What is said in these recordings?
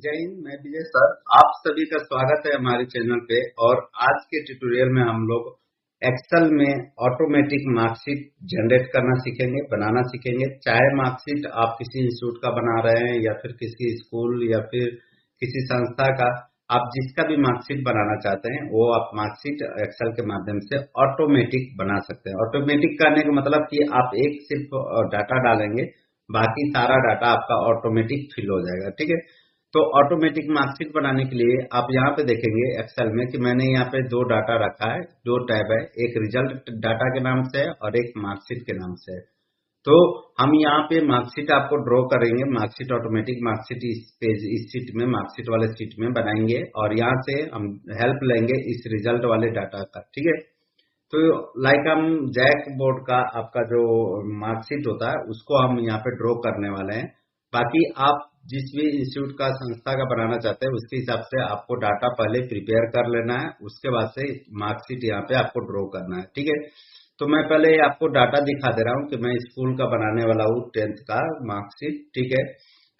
जय हिंद। मैं विजय सर, आप सभी का स्वागत है हमारे चैनल पे। और आज के ट्यूटोरियल में हम लोग एक्सेल में ऑटोमेटिक मार्कशीट जनरेट करना सीखेंगे, बनाना सीखेंगे। चाहे मार्कशीट आप किसी इंस्टीट्यूट का बना रहे हैं या फिर किसी स्कूल या फिर किसी संस्था का, आप जिसका भी मार्कशीट बनाना चाहते हैं वो आप मार्कशीट एक्सेल के माध्यम से ऑटोमेटिक बना सकते हैं। ऑटोमेटिक करने का मतलब कि आप एक सिर्फ डाटा डालेंगे, बाकी सारा डाटा आपका ऑटोमेटिक फिल हो जाएगा। ठीक है, तो ऑटोमेटिक मार्कशीट बनाने के लिए आप यहाँ पे देखेंगे एक्सेल में कि मैंने यहाँ पे दो डाटा रखा है, दो टैब है, एक रिजल्ट डाटा के नाम से है और एक मार्कशीट के नाम से है। तो हम यहाँ पे मार्कशीट आपको ड्रॉ करेंगे, मार्कशीट ऑटोमेटिक मार्कशीट इस पेज, इस सीट में, मार्कशीट वाले सीट में बनाएंगे और यहाँ से हम हेल्प लेंगे इस रिजल्ट वाले डाटा का। ठीक है, तो लाइक हम जैक बोर्ड का आपका जो मार्कशीट होता है उसको हम यहाँ पे ड्रॉ करने वाले हैं। बाकी आप जिस भी इंस्टीट्यूट का, संस्था का बनाना चाहते हैं उसके हिसाब से आपको डाटा पहले प्रिपेयर कर लेना है, उसके बाद से मार्कशीट यहाँ पे आपको ड्रॉ करना है। ठीक है, तो मैं पहले आपको डाटा दिखा दे रहा हूँ कि मैं स्कूल का बनाने वाला हूँ, 10th का मार्कशीट। ठीक है,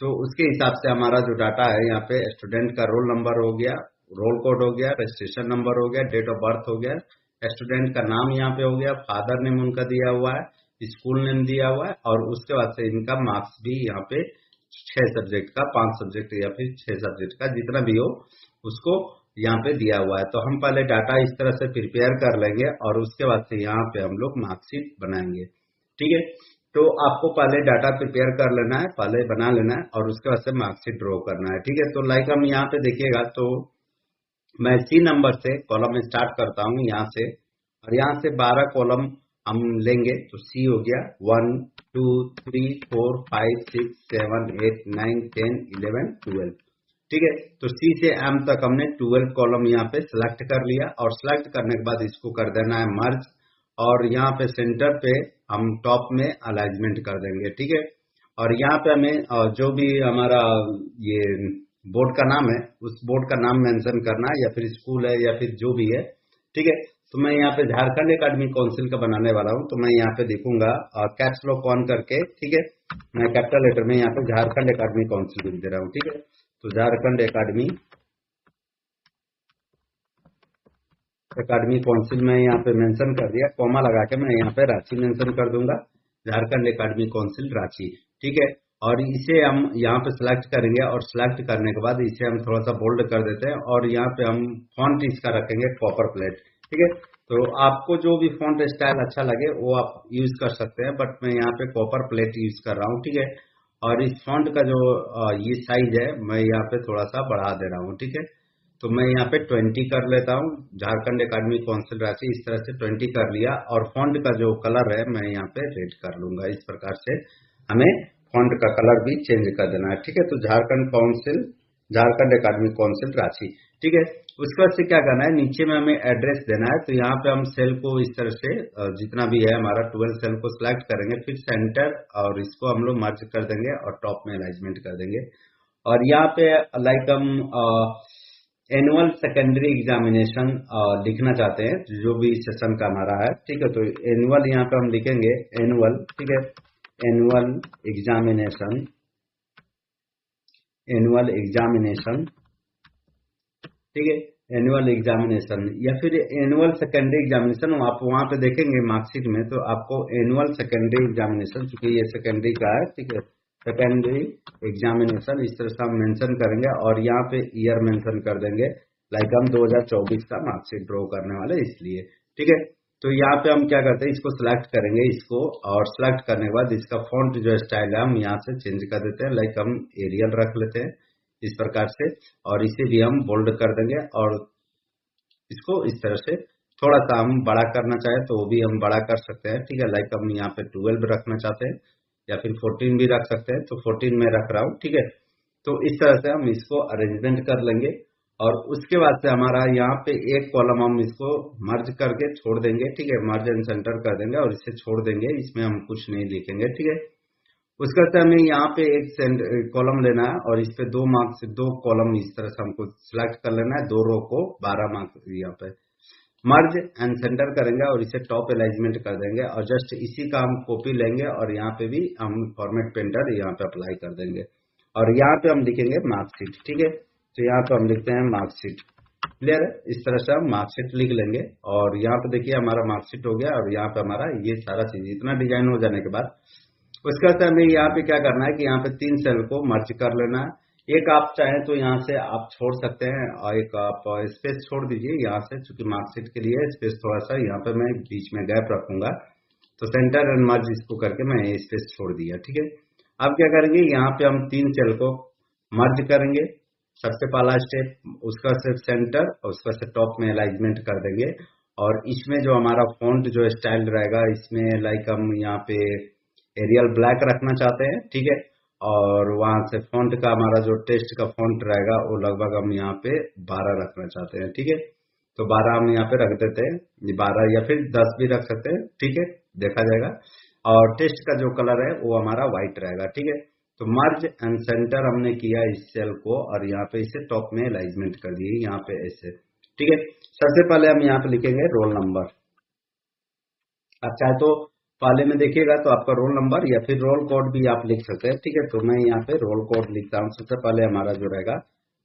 तो उसके हिसाब से हमारा जो डाटा है यहाँ पे स्टूडेंट का रोल नंबर हो गया, रोल कोड हो गया, रजिस्ट्रेशन नंबर हो गया, डेट ऑफ बर्थ हो गया, स्टूडेंट का नाम यहाँ पे हो गया, फादर नेम उनका दिया हुआ है, स्कूल नेम दिया हुआ है और उसके बाद से इनका मार्क्स भी यहाँ पे 6 सब्जेक्ट का, 5 सब्जेक्ट या फिर 6 सब्जेक्ट का, जितना भी हो उसको यहाँ पे दिया हुआ है। तो हम पहले डाटा इस तरह से प्रिपेयर कर लेंगे और उसके बाद से यहाँ पे हम लोग मार्कशीट बनाएंगे। ठीक है, तो आपको पहले डाटा प्रिपेयर कर लेना है, पहले बना लेना है और उसके बाद से मार्कशीट ड्रॉ करना है। ठीक है, तो लाइक हम यहाँ पे देखिएगा तो मैं सी नंबर से कॉलम स्टार्ट करता हूँ यहाँ से, और यहाँ से 12 कॉलम हम लेंगे। तो सी हो गया 1 2 3 4 5 6 7 8 9 10 11 12। ठीक है, तो सी से एम तक हमने 12 कॉलम यहाँ पे सिलेक्ट कर लिया और सिलेक्ट करने के बाद इसको कर देना है मर्ज, और यहाँ पे सेंटर पे हम टॉप में अलाइनमेंट कर देंगे। ठीक है, और यहाँ पे हमें जो भी हमारा ये बोर्ड का नाम है उस बोर्ड का नाम मेंशन करना है, या फिर स्कूल है या फिर जो भी है। ठीक है, तो मैं यहाँ पे झारखंड एकेडमिक काउंसिल का बनाने वाला हूँ, तो मैं यहाँ पे देखूंगा कैप्स लॉक ऑन करके। ठीक है, मैं कैपिटल लेटर में यहाँ पे झारखंड एकेडमिक काउंसिल लिख दे रहा हूँ। ठीक है, तो झारखंड एकेडमिक काउंसिल में यहाँ पे मेंशन कर दिया, कॉमा लगा के मैं यहाँ पे रांची मेंशन कर दूंगा, झारखंड एकेडमिक काउंसिल रांची। ठीक है, और इसे हम यहाँ पे सिलेक्ट करेंगे और सिलेक्ट करने के बाद इसे हम थोड़ा सा बोल्ड कर देते हैं और यहाँ पे हम फॉन्ट इसका रखेंगे कॉपर प्लेट। ठीक है, तो आपको जो भी फॉन्ट स्टाइल अच्छा लगे वो आप यूज कर सकते हैं, बट मैं यहाँ पे कॉपर प्लेट यूज कर रहा हूँ। ठीक है, और इस फॉन्ट का जो ये साइज है मैं यहाँ पे थोड़ा सा बढ़ा दे रहा हूँ। ठीक है, तो मैं यहाँ पे 20 कर लेता हूँ, झारखंड एकेडमिक काउंसिल रांची, इस तरह से 20 कर लिया। और फॉन्ट का जो कलर है मैं यहाँ पे रेड कर लूंगा। इस प्रकार से हमें फॉन्ट का कलर भी चेंज कर देना है। ठीक है, तो झारखंड एकेडमिक काउंसिल रांची। ठीक है, उसके बाद से क्या करना है, नीचे में हमें एड्रेस देना है। तो यहाँ पे हम सेल को इस तरह से जितना भी है हमारा 12 सेल को सिलेक्ट करेंगे, फिर सेंटर और इसको हम लोग मर्ज कर देंगे और टॉप में अलाइनमेंट कर देंगे। और यहाँ पे लाइक हम एनुअल सेकेंडरी एग्जामिनेशन लिखना चाहते हैं, जो भी सेशन का हमारा है। ठीक है, तो एनुअल यहाँ पे हम लिखेंगे एनुअल। ठीक है, एनुअल एग्जामिनेशन, एनुअल एग्जामिनेशन। ठीक है, एनुअल एग्जामिनेशन या फिर एनुअल सेकेंडरी एग्जामिनेशन आप वहां पे देखेंगे मार्कशीट में, तो आपको एनुअल सेकेंडरी एग्जामिनेशन, चूंकि ये सेकेंडरी का है। ठीक है, सेकेंडरी एग्जामिनेशन इस तरह से हम मेंशन करेंगे और यहाँ पे ईयर मेंशन कर देंगे, लाइक हम 2024 का मार्कशीट ड्रॉ करने वाले इसलिए। ठीक है, तो यहाँ पे हम क्या करते हैं, इसको सिलेक्ट करेंगे इसको, और सिलेक्ट करने के बाद इसका फॉन्ट जो स्टाइल है हम यहाँ से चेंज कर देते हैं, लाइक हम एरियल रख लेते हैं इस प्रकार से, और इसे भी हम बोल्ड कर देंगे और इसको इस तरह से थोड़ा सा हम बड़ा करना चाहे तो वो भी हम बड़ा कर सकते हैं। ठीक है, लाइक हम यहाँ पे 12 रखना चाहते हैं या फिर 14 भी रख सकते हैं, तो 14 में रख रहा हूँ। ठीक है, तो इस तरह से हम इसको अरेंजमेंट कर लेंगे और उसके बाद से हमारा यहाँ पे एक कॉलम हम इसको मर्ज करके छोड़ देंगे। ठीक है, मर्ज एंड सेंटर कर देंगे और इसे छोड़ देंगे, इसमें हम कुछ नहीं लिखेंगे। ठीक है, उसके बाद हमें यहाँ पे एक कॉलम लेना है और इस पे 2 मार्क्स, 2 कॉलम इस तरह से हमको सिलेक्ट कर लेना है, 2 रो को 12 मार्क्स यहाँ पे मर्ज एंड सेंटर करेंगे और इसे टॉप अलाइनमेंट कर देंगे और जस्ट इसी का हम कॉपी लेंगे और यहाँ पे भी हम फॉर्मेट पेंटर यहाँ पे अप्लाई कर देंगे। और यहाँ पे हम लिखेंगे मार्कशीट। ठीक है, तो यहाँ पे हम लिखते हैं मार्कशीट। क्लियर है? इस तरह से हम मार्कशीट लिख लेंगे और यहाँ पे देखिए हमारा मार्कशीट हो गया और यहाँ पे हमारा ये सारा चीज इतना डिजाइन हो जाने के बाद उसके बाद हमें यहाँ पे क्या करना है कि यहाँ पे 3 सेल को मर्ज कर लेना है। एक आप चाहें तो यहाँ से आप छोड़ सकते हैं और एक आप स्पेस छोड़ दीजिए यहाँ से, चूंकि मार्कशीट के लिए स्पेस थोड़ा सा यहाँ पे मैं बीच में गैप रखूंगा, तो सेंटर एंड मर्ज इसको करके मैं स्पेस छोड़ दिया। ठीक है, अब क्या करेंगे, यहाँ पे हम 3 सेल को मर्ज करेंगे। सबसे पहला स्टेप, उसका सिर्फ सेंटर और उसका से टॉप में अलाइनमेंट कर देंगे और इसमें जो हमारा फॉन्ट जो स्टाइल रहेगा इसमें लाइक हम यहाँ पे एरियल ब्लैक रखना चाहते हैं। ठीक है, और वहां से फॉन्ट का हमारा जो टेक्स्ट का फॉन्ट रहेगा वो लगभग हम यहाँ पे 12 रखना चाहते हैं। ठीक है, तो 12 हम यहाँ पे रख देते हैं, 12 या फिर 10 भी रख सकते हैं। ठीक है, देखा जाएगा। और टेक्स्ट का जो कलर है वो हमारा व्हाइट रहेगा। ठीक है, तो मर्ज एंड सेंटर हमने किया इस सेल को और यहाँ पे इसे टॉप में अलाइनमेंट कर दिए यहाँ पे ऐसे। ठीक है, सबसे पहले हम यहाँ पे लिखेंगे रोल नंबर। आप चाहे तो पहले में देखिएगा तो आपका रोल नंबर या फिर रोल कोड भी आप लिख सकते हैं। ठीक है, तो मैं यहाँ पे रोल कोड लिखता हूँ। सबसे पहले हमारा जो रहेगा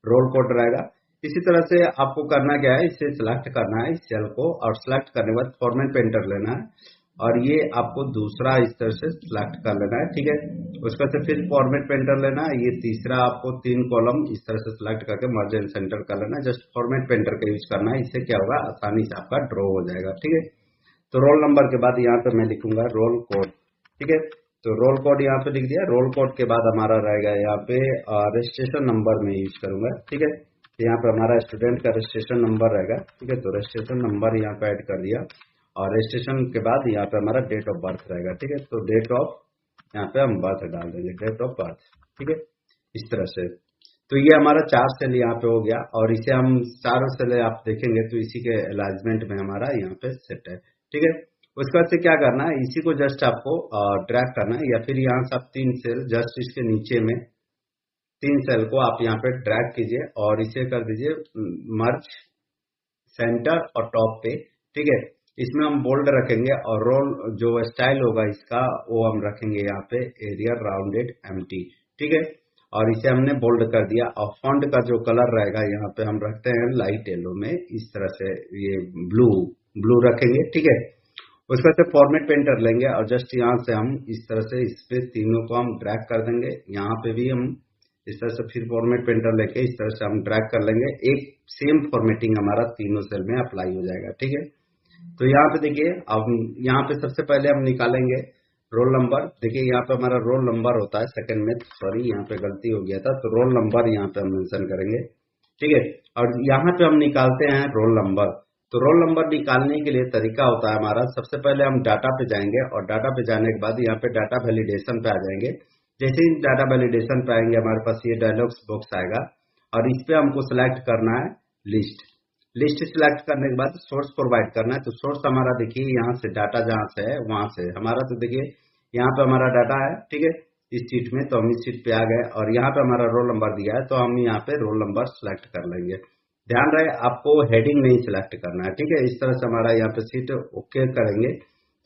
रोल कोड रहेगा। इसी तरह से आपको करना क्या है, इसे सिलेक्ट करना है इस सेल को और सिलेक्ट करने के बाद फॉर्मेट पेंटर लेना है और ये आपको दूसरा इस तरह से सिलेक्ट कर लेना है। ठीक है, उसका से फिर फॉर्मेट पेंटर लेना है, ये तीसरा आपको 3 कॉलम इस तरह से सिलेक्ट करके मर्ज एंड सेंटर कर लेना है। जस्ट फॉर्मेट पेंटर का यूज करना है, इससे क्या होगा आसानी से आपका ड्रॉ हो जाएगा। ठीक है, तो रोल नंबर के बाद यहाँ पे मैं लिखूंगा रोल कोड। ठीक है, तो रोल कोड यहाँ पे लिख दिया। रोल कोड के बाद हमारा रहेगा यहाँ पे रजिस्ट्रेशन नंबर में यूज करूंगा। ठीक है, तो यहाँ पे हमारा स्टूडेंट का रजिस्ट्रेशन नंबर रहेगा। ठीक है, तो रजिस्ट्रेशन नंबर यहाँ पे ऐड कर दिया और रजिस्ट्रेशन के बाद यहाँ पे हमारा डेट ऑफ बर्थ रहेगा। ठीक है, तो डेट ऑफ यहाँ पे हम बर्थ डाल देंगे, डेट ऑफ बर्थ। ठीक है, इस तरह से तो ये हमारा 4 सेल यहाँ पे हो गया और इसे हम चारों सेल आप देखेंगे तो इसी के अलाइनमेंट में हमारा यहाँ पे सेट है। ठीक है, उसके बाद से क्या करना है, इसी को जस्ट आपको ड्रैग करना है या फिर यहाँ से आप 3 सेल जस्ट इसके नीचे में 3 सेल को आप यहाँ पे ड्रैग कीजिए और इसे कर दीजिए मर्ज सेंटर और टॉप पे। ठीक है, इसमें हम बोल्ड रखेंगे और रोल जो स्टाइल होगा इसका वो हम रखेंगे यहाँ पे एरियल राउंडेड एम्प्टी। ठीक है, और इसे हमने बोल्ड कर दिया और फॉन्ट का जो कलर रहेगा यहाँ पे हम रखते हैं लाइट येलो में, इस तरह से ये ब्लू रखेंगे। ठीक है, उसके बाद फॉर्मेट पेंटर लेंगे और जस्ट यहाँ से हम इस तरह से इस पे तीनों को हम ड्रैग कर देंगे। यहाँ पे भी हम इस तरह से फिर फॉर्मेट पेंटर लेके इस तरह से हम ड्रैग कर लेंगे। एक सेम फॉर्मेटिंग हमारा तीनों सेल में अप्लाई हो जाएगा। ठीक है, तो यहाँ पे देखिए अब यहाँ पे सबसे पहले हम निकालेंगे रोल नंबर। देखिए यहाँ पे हमारा रोल नंबर होता है सेकंड में, सॉरी यहाँ पे गलती हो गया था, तो रोल नंबर यहाँ पे हम मेंशन करेंगे। ठीक है, और यहाँ पे हम निकालते हैं रोल नंबर। तो रोल नंबर निकालने के लिए तरीका होता है हमारा, सबसे पहले हम डाटा पे जाएंगे और डाटा पे जाने के बाद यहाँ पे डाटा वैलिडेशन पे आ जाएंगे। जैसे ही डाटा वैलिडेशन पे आएंगे हमारे पास ये डायलॉग्स बॉक्स आएगा और इस पे हमको सिलेक्ट करना है लिस्ट। लिस्ट सिलेक्ट करने के बाद सोर्स प्रोवाइड करना है। तो सोर्स हमारा देखिए यहाँ से डाटा जहाँ से है वहां से हमारा, तो देखिए यहाँ पे हमारा डाटा है। ठीक है, इस सीट में, तो हम इस सीट पे आ गए और यहाँ पे हमारा रोल नंबर दिया है तो हम यहाँ पे रोल नंबर सिलेक्ट कर लेंगे। ध्यान रहे आपको हेडिंग नहीं सिलेक्ट करना है। ठीक है, इस तरह से हमारा यहाँ पे सीट ओके करेंगे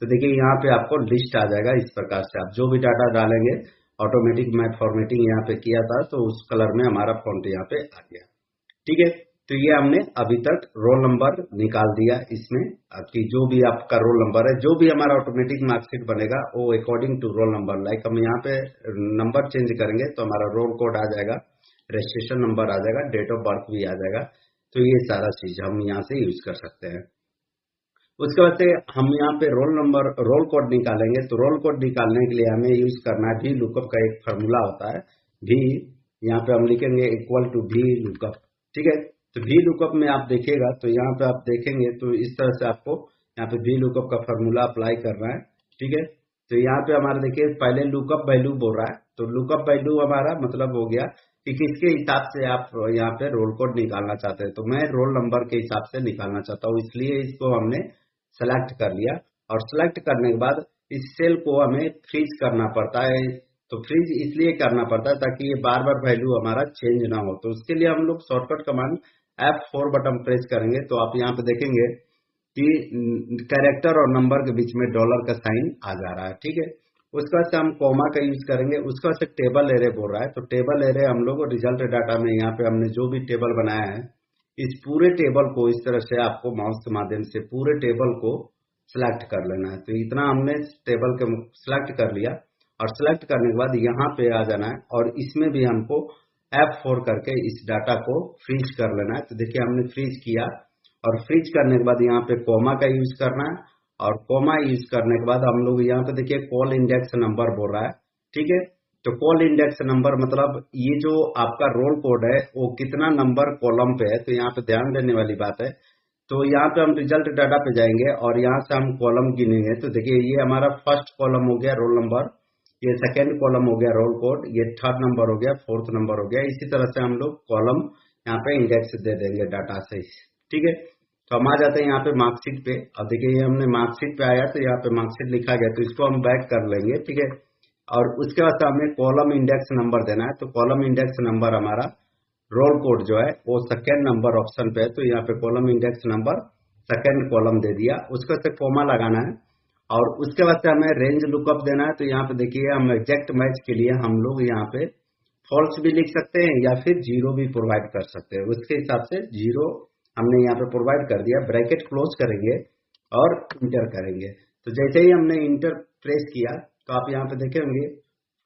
तो देखिए यहाँ पे आपको लिस्ट आ जाएगा। इस प्रकार से आप जो भी डाटा डालेंगे ऑटोमेटिक मैं फॉर्मेटिंग यहाँ पे किया था तो उस कलर में हमारा फॉन्ट यहाँ पे आ गया। ठीक है, तो ये हमने अभी तक रोल नंबर निकाल दिया इसमें कि जो भी आपका रोल नंबर है, जो भी हमारा ऑटोमेटिक मार्कशीट बनेगा वो according to roll number, like हम यहाँ पे नंबर चेंज करेंगे तो हमारा रोल कोड आ जाएगा, रजिस्ट्रेशन नंबर आ जाएगा, डेट ऑफ बर्थ भी आ जाएगा। तो ये सारा चीज हम यहाँ से यूज कर सकते हैं। उसके बाद से हम यहाँ पे रोल नंबर रोल कोड निकालेंगे। तो रोल कोड निकालने के लिए हमें यूज करना है भी लुकअप का एक फॉर्मूला होता है भी, यहाँ पे हम लिखेंगे इक्वल टू भी लुकअप। ठीक है, तो भी लुकअप में आप देखिएगा तो यहाँ पे आप देखेंगे तो इस तरह से आपको यहाँ पे भी लुकअप का फॉर्मूला अप्लाई करना है। ठीक है, तो यहाँ पे हमारा देखिए पहले लुकअप वैल्यू बोल रहा है, तो लुकअप वैल्यू हमारा मतलब हो गया कि किसके हिसाब से आप यहाँ पे रोल कोड निकालना चाहते हैं। तो मैं रोल नंबर के हिसाब से निकालना चाहता हूँ, इसलिए इसको हमने सेलेक्ट कर लिया और सेलेक्ट करने के बाद इस सेल को हमें फ्रीज करना पड़ता है। तो फ्रीज इसलिए करना पड़ता है ताकि ये बार बार वैल्यू हमारा चेंज ना हो। तो उसके लिए हम लोग shortcut command F4 button press करेंगे तो आप यहाँ पे देखेंगे कि कैरेक्टर और नंबर के बीच में डॉलर का साइन आ जा रहा है। ठीक है, उसके बाद से हम कॉमा का यूज करेंगे। उसके बाद से टेबल एरे बोल रहा है, तो टेबल एरे हम लोग रिजल्ट डाटा में यहाँ पे हमने जो भी टेबल बनाया है, इस पूरे टेबल को इस तरह से आपको माउस के माध्यम से पूरे टेबल को सिलेक्ट कर लेना है। तो इतना हमने टेबल के सिलेक्ट कर लिया, और सिलेक्ट करने के बाद यहाँ पे आ जाना है, और इसमें भी हमको F4 करके इस डाटा को फ्रीज कर लेना है। तो देखिए हमने फ्रीज किया, और फ्रीज करने के बाद यहाँ पे कॉमा का यूज करना है, और कॉमा यूज करने के बाद हम लोग यहाँ पे देखिए कॉल इंडेक्स नंबर बोल रहा है, ठीक है। तो कॉल इंडेक्स नंबर मतलब ये जो आपका रोल कोड है वो कितना नंबर कॉलम पे है, तो यहाँ पे ध्यान देने वाली बात है। तो यहाँ पे हम रिजल्ट डाटा पे जाएंगे, और यहाँ से हम कॉलम गिनेंगे। तो देखिए ये हमारा फर्स्ट कॉलम हो गया रोल नंबर, ये सेकेंड कॉलम हो गया रोल कोड, ये थर्ड नंबर हो गया, फोर्थ नंबर हो गया। इसी तरह से हम लोग कॉलम यहाँ पे इंडेक्स दे देंगे डाटा से, ठीक है। तो हम आ जाते हैं यहाँ पे मार्कशीट पे। अब देखिए ये हमने मार्कशीट पे आया, तो यहाँ पे मार्कशीट लिखा गया, तो इसको हम बैक कर लेंगे, ठीक है। और उसके बाद हमें कॉलम इंडेक्स नंबर देना है। तो कॉलम इंडेक्स नंबर हमारा रोल कोड जो है वो सेकेंड नंबर ऑप्शन पे है, तो यहाँ पे column index number second column दे दिया। उसके बाद कॉमा लगाना है, और उसके बाद हमें रेंज लुकअप देना है। तो यहाँ पे देखिए हम एग्जैक्ट मैच के लिए हम लोग यहाँ पे फॉल्स भी लिख सकते हैं, या फिर जीरो भी प्रोवाइड कर सकते हैं। उसके हिसाब से जीरो हमने यहाँ पे प्रोवाइड कर दिया। ब्रैकेट क्लोज करेंगे और इंटर करेंगे। तो जैसे ही हमने इंटर प्रेस किया, तो आप यहाँ पे देखेंगे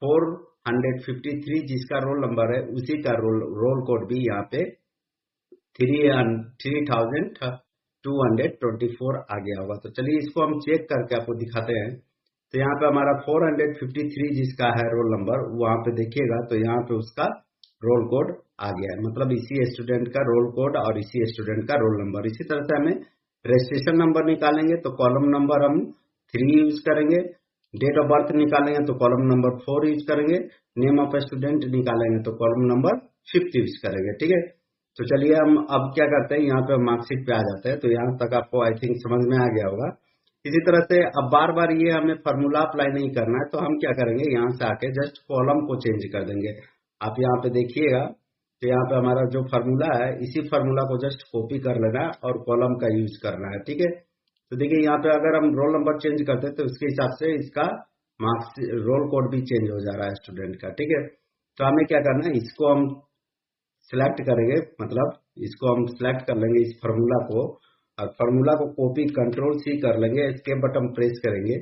453 जिसका रोल नंबर है उसी का रोल कोड भी यहाँ पे 3224 आ गया होगा। तो चलिए इसको हम चेक करके आपको दिखाते हैं। तो यहाँ पे हमारा 453 जिसका है रोल नंबर, वहां पे देखिएगा तो यहाँ पे उसका रोल कोड आ गया है, मतलब इसी स्टूडेंट का रोल कोड और इसी स्टूडेंट का रोल नंबर। इसी तरह से हमें रजिस्ट्रेशन नंबर निकालेंगे, तो कॉलम नंबर हम 3 यूज करेंगे। डेट ऑफ बर्थ निकालेंगे तो कॉलम नंबर 4 यूज करेंगे। नेम ऑफ स्टूडेंट निकालेंगे तो कॉलम नंबर 5 यूज करेंगे, ठीक है। तो चलिए हम अब क्या करते हैं, यहाँ पे मार्कशीट पे आ जाते हैं। तो यहाँ तक आपको आई थिंक समझ में आ गया होगा। इसी तरह से अब बार बार ये हमें फॉर्मूला अप्लाई नहीं करना है, तो हम क्या करेंगे, यहाँ से आके जस्ट कॉलम को चेंज कर देंगे। आप यहाँ पे देखिएगा, तो यहाँ पे हमारा जो फार्मूला है इसी फार्मूला को जस्ट कॉपी कर लेना है और कॉलम का यूज करना है, ठीक है। तो देखिए यहाँ पे अगर हम रोल नंबर चेंज करते हैं तो उसके हिसाब से इसका मार्क्स रोल कोड भी चेंज हो जा रहा है स्टूडेंट का, ठीक है। तो हमें क्या करना है, इसको हम सिलेक्ट करेंगे, मतलब इसको हम सिलेक्ट कर लेंगे इस फार्मूला को, और फार्मूला को कॉपी कंट्रोल सी कर लेंगे, एस्केप बटन प्रेस करेंगे।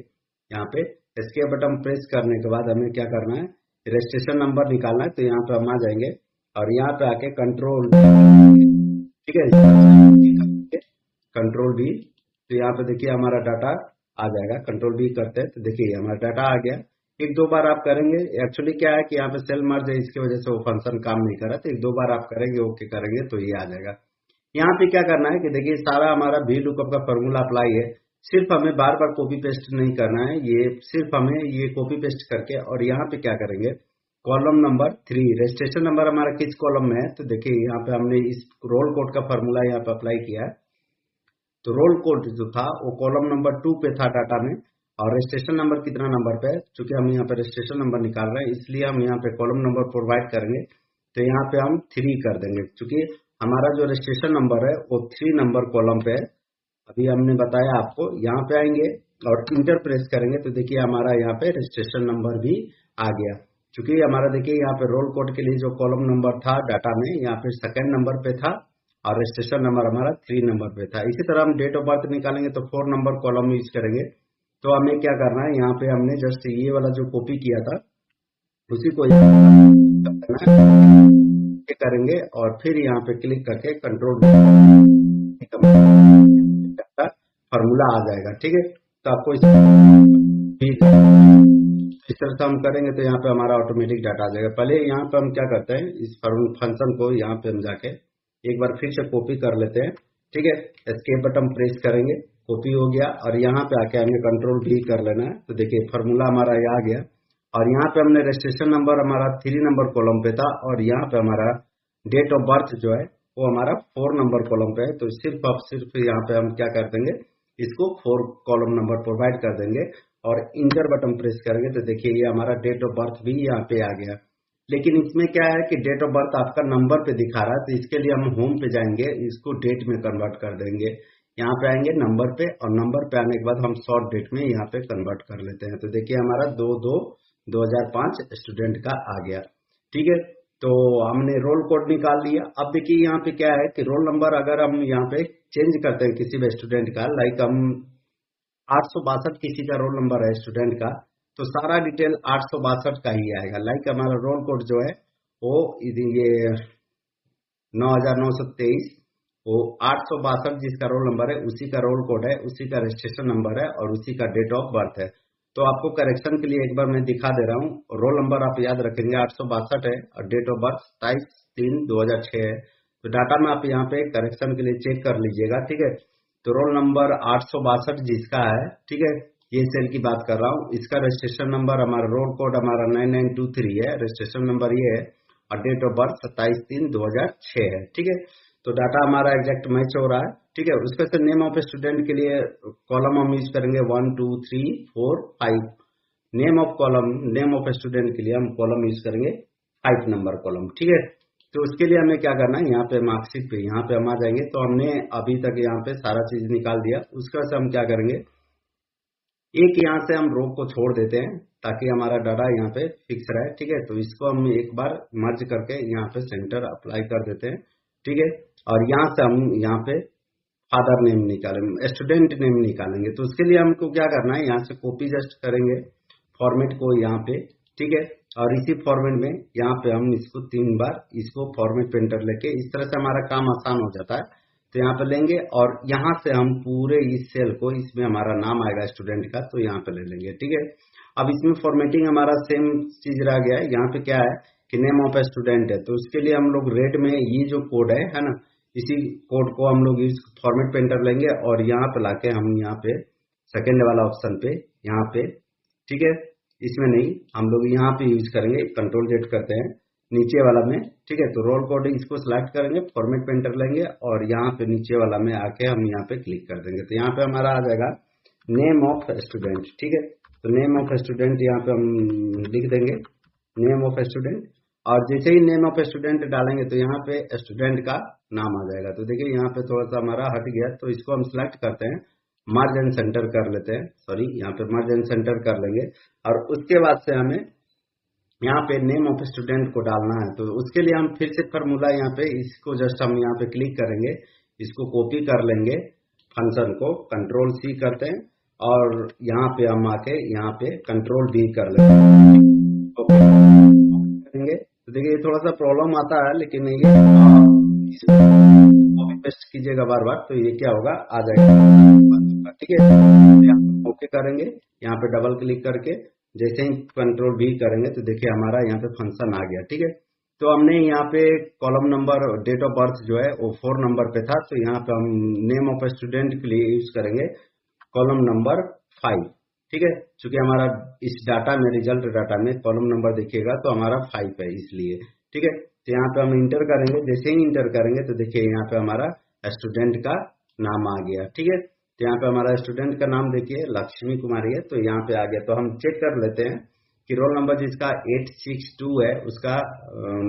यहाँ पे एस्केप बटन प्रेस करने के बाद हमें क्या करना है, रजिस्ट्रेशन नंबर निकालना है। तो यहाँ पे हम आ जाएंगे और यहाँ पे आके कंट्रोल, ठीक है, कंट्रोल भी। तो यहाँ पे देखिए हमारा डाटा आ जाएगा। कंट्रोल भी करते हैं तो देखिए हमारा डाटा आ गया। एक दो बार आप करेंगे, एक्चुअली क्या है कि यहाँ पे सेल मर्ज है, इसकी वजह से वो फंक्शन काम नहीं कर रहा। तो एक दो बार आप करेंगे, ओके करेंगे तो ये आ जाएगा। यहाँ पे क्या करना है कि देखिए सारा हमारा वी लुकअप का फॉर्मूला अप्लाई है। सिर्फ हमें बार बार कॉपी पेस्ट नहीं करना है, ये सिर्फ हमें ये कॉपी पेस्ट करके, और यहाँ पे क्या करेंगे, कॉलम नंबर 3 रजिस्ट्रेशन नंबर हमारा किस कॉलम में है, तो देखिए यहाँ पे हमने इस रोल कोड का फॉर्मूला यहाँ पे अप्लाई किया है। तो रोल कोड जो था वो कॉलम नंबर 2 पे था डाटा में, और रजिस्ट्रेशन नंबर कितना नंबर पे है, चूंकि हम यहाँ पे रजिस्ट्रेशन नंबर निकाल रहे हैं इसलिए हम यहाँ पे कॉलम नंबर प्रोवाइड करेंगे। तो यहाँ पे हम 3 कर देंगे, क्योंकि हमारा जो रजिस्ट्रेशन नंबर है वो 3 नंबर कॉलम पे है। अभी हमने बताया आपको, यहाँ पे आएंगे और इंटर प्रेस करेंगे तो देखिए हमारा यहाँ पे रजिस्ट्रेशन नंबर भी आ गया। क्योंकि हमारा देखिए यहाँ पे रोल कोड के लिए जो कॉलम नंबर था डाटा में, यहाँ पे सेकेंड नंबर पे था, और रजिस्ट्रेशन नंबर हमारा 3 नंबर पे था। इसी तरह हम डेट ऑफ बर्थ निकालेंगे तो 4 नंबर कॉलम यूज करेंगे। तो हमें क्या करना है, यहाँ पे हमने जस्ट ये वाला जो कॉपी किया था उसी को करेंगे, और फिर यहाँ पे क्लिक करके कंट्रोल फॉर्मूला आ जाएगा, ठीक है। तो आपको इस तरह से हम करेंगे तो यहाँ पे हमारा ऑटोमेटिक डाटा आ जाएगा। पहले यहाँ पे हम क्या करते हैं, इस फंक्शन को यहाँ पे हम जाके एक बार फिर से कॉपी कर लेते हैं, ठीक है। एस्केप बटन प्रेस करेंगे, कॉपी हो गया, और यहाँ पे आके हमें कंट्रोल भी कर लेना है। तो देखिए फार्मूला हमारा ये आ गया, और यहाँ पे हमने रजिस्ट्रेशन नंबर हमारा 3 नंबर कॉलम पे था, और यहाँ पे हमारा डेट ऑफ बर्थ जो है वो हमारा 4 नंबर कॉलम पे है। तो सिर्फ अब सिर्फ यहाँ पे हम क्या कर देंगे, इसको 4 कॉलम नंबर प्रोवाइड कर देंगे और इंटर बटन प्रेस करेंगे। तो देखिए ये हमारा डेट ऑफ बर्थ भी यहाँ पे आ गया। लेकिन इसमें क्या है कि डेट ऑफ बर्थ आपका नंबर पे दिखा रहा है, तो इसके लिए हम होम पे जाएंगे, इसको डेट में कन्वर्ट कर देंगे। यहाँ पे आएंगे नंबर पे, और नंबर पे आने के बाद हम शॉर्ट डेट में यहाँ पे कन्वर्ट कर लेते हैं। तो देखिए हमारा 2/2/2005 स्टूडेंट का आ गया। ठीक है, तो हमने रोल कोड निकाल लिया। अब देखिए यहाँ पे क्या है कि रोल नंबर अगर हम यहाँ पे चेंज करते हैं किसी भी स्टूडेंट का, लाइक हम 862 किसी का रोल नंबर है स्टूडेंट का, तो सारा डिटेल 862 का ही आएगा। लाइक हमारा रोल कोड जो है वो ये 9923, वो 862 जिसका रोल नंबर है उसी का रोल कोड है, उसी का रजिस्ट्रेशन नंबर है और उसी का डेट ऑफ बर्थ है। तो आपको करेक्शन के लिए एक बार मैं दिखा दे रहा हूँ। रोल नंबर आप याद रखेंगे 862 है और डेट ऑफ बर्थ 27/3/2006 है। तो डाटा में आप यहाँ पे करेक्शन के लिए चेक कर लीजिएगा। ठीक है, तो रोल नंबर 862 जिसका है, ठीक है, ये सेल की बात कर रहा हूँ, इसका रजिस्ट्रेशन नंबर हमारा रोल कोड हमारा 9923 है, रजिस्ट्रेशन नंबर ये है और डेट ऑफ बर्थ 27/3/2006 है। ठीक है, तो डाटा हमारा एग्जैक्ट मैच हो रहा है। ठीक है, उसके से नेम ऑफ स्टूडेंट के लिए कॉलम हम यूज करेंगे 1 2 3 4 5। Name of column, name of student के लिए हम कॉलम यूज करेंगे 5 नंबर कॉलम। ठीक है, तो उसके लिए हमें क्या करना है, यहाँ पे मार्कशीट पे यहाँ पे हम आ जाएंगे। तो हमने अभी तक यहाँ पे सारा चीज निकाल दिया। उसका से हम क्या करेंगे, एक यहाँ से हम रो को छोड़ देते हैं ताकि हमारा डाटा यहाँ पे फिक्स रहे। ठीक है, तो इसको हम एक बार मर्ज करके यहाँ पे सेंटर अप्लाई कर देते हैं। ठीक है, और यहाँ से हम यहाँ पे फादर नेम निकालेंगे, स्टूडेंट नेम निकालेंगे। तो उसके लिए हमको क्या करना है, यहाँ से कॉपी जस्ट करेंगे फॉर्मेट को यहाँ पे। ठीक है, और इसी फॉर्मेट में यहाँ पे हम इसको 3 बार इसको फॉर्मेट पेंटर लेके, इस तरह से हमारा काम आसान हो जाता है। तो यहाँ पे लेंगे और यहाँ से हम पूरे इस सेल को, इसमें हमारा नाम आएगा स्टूडेंट का, तो यहाँ पे ले लेंगे। ठीक है, अब इसमें फॉर्मेटिंग हमारा सेम चीज रह गया है। यहाँ पे क्या है कि नेम ऑफ स्टूडेंट है, तो उसके लिए हम लोग रेड में ये जो कोड है ना, इसी कोड को हम लोग यूज फॉर्मेट पेंटर लेंगे और यहाँ पे लाके हम यहाँ पे सेकेंड वाला ऑप्शन पे यहाँ पे, ठीक है, इसमें नहीं, हम लोग यहाँ पे यूज करेंगे, कंट्रोल जेड करते हैं नीचे वाला में। ठीक है, तो रोल कोड इसको सिलेक्ट करेंगे, फॉर्मेट पेंटर लेंगे और यहाँ पे नीचे वाला में आके हम यहाँ पे क्लिक कर देंगे। तो यहाँ पे हमारा आ जाएगा नेम ऑफ स्टूडेंट। ठीक है, तो नेम ऑफ स्टूडेंट यहाँ पे हम लिख देंगे नेम ऑफ स्टूडेंट, और जैसे ही नेम ऑफ स्टूडेंट डालेंगे तो यहाँ पे स्टूडेंट का नाम आ जाएगा। तो देखिए यहाँ पे थोड़ा सा हमारा हट गया, तो इसको हम सिलेक्ट करते हैं, मर्ज एंड सेंटर कर लेते हैं, सॉरी यहाँ पे मर्ज एंड सेंटर कर लेंगे। और उसके बाद से हमें यहाँ पे नेम ऑफ स्टूडेंट को डालना है। तो उसके लिए हम फिर से फॉर्मूला यहाँ पे इसको जस्ट हम यहाँ पे क्लिक करेंगे, इसको कॉपी कर लेंगे, फंक्शन को कंट्रोल सी करते हैं और यहाँ पे हम आके यहाँ पे कंट्रोल डी कर लेंगे, करेंगे। तो देखिए थोड़ा सा प्रॉब्लम आता है, लेकिन ये कॉपी पेस्ट कीजिएगा बार बार तो ये क्या होगा, आ जाएगा। ठीक है, यहाँ पे ओके करेंगे, यहाँ पे डबल क्लिक करके जैसे ही कंट्रोल भी करेंगे तो देखिए हमारा यहाँ पे फंक्शन आ गया। ठीक है, तो हमने यहाँ पे column number date of birth जो है वो 4 नंबर पे था, तो यहाँ पे हम नेम ऑफ स्टूडेंट के लिए यूज करेंगे कॉलम नंबर 5। ठीक है, चूंकि हमारा इस डाटा में, रिजल्ट डाटा में कॉलम नंबर देखिएगा तो हमारा 5 है इसलिए। ठीक है, तो यहाँ पे हम इंटर करेंगे, जैसे ही इंटर करेंगे तो देखिए यहाँ पे हमारा स्टूडेंट का नाम आ गया। ठीक है, तो यहाँ पे हमारा स्टूडेंट का नाम देखिए लक्ष्मी कुमारी है, तो यहाँ पे आ गया। तो हम चेक कर लेते हैं कि रोल नंबर जिसका 862 है उसका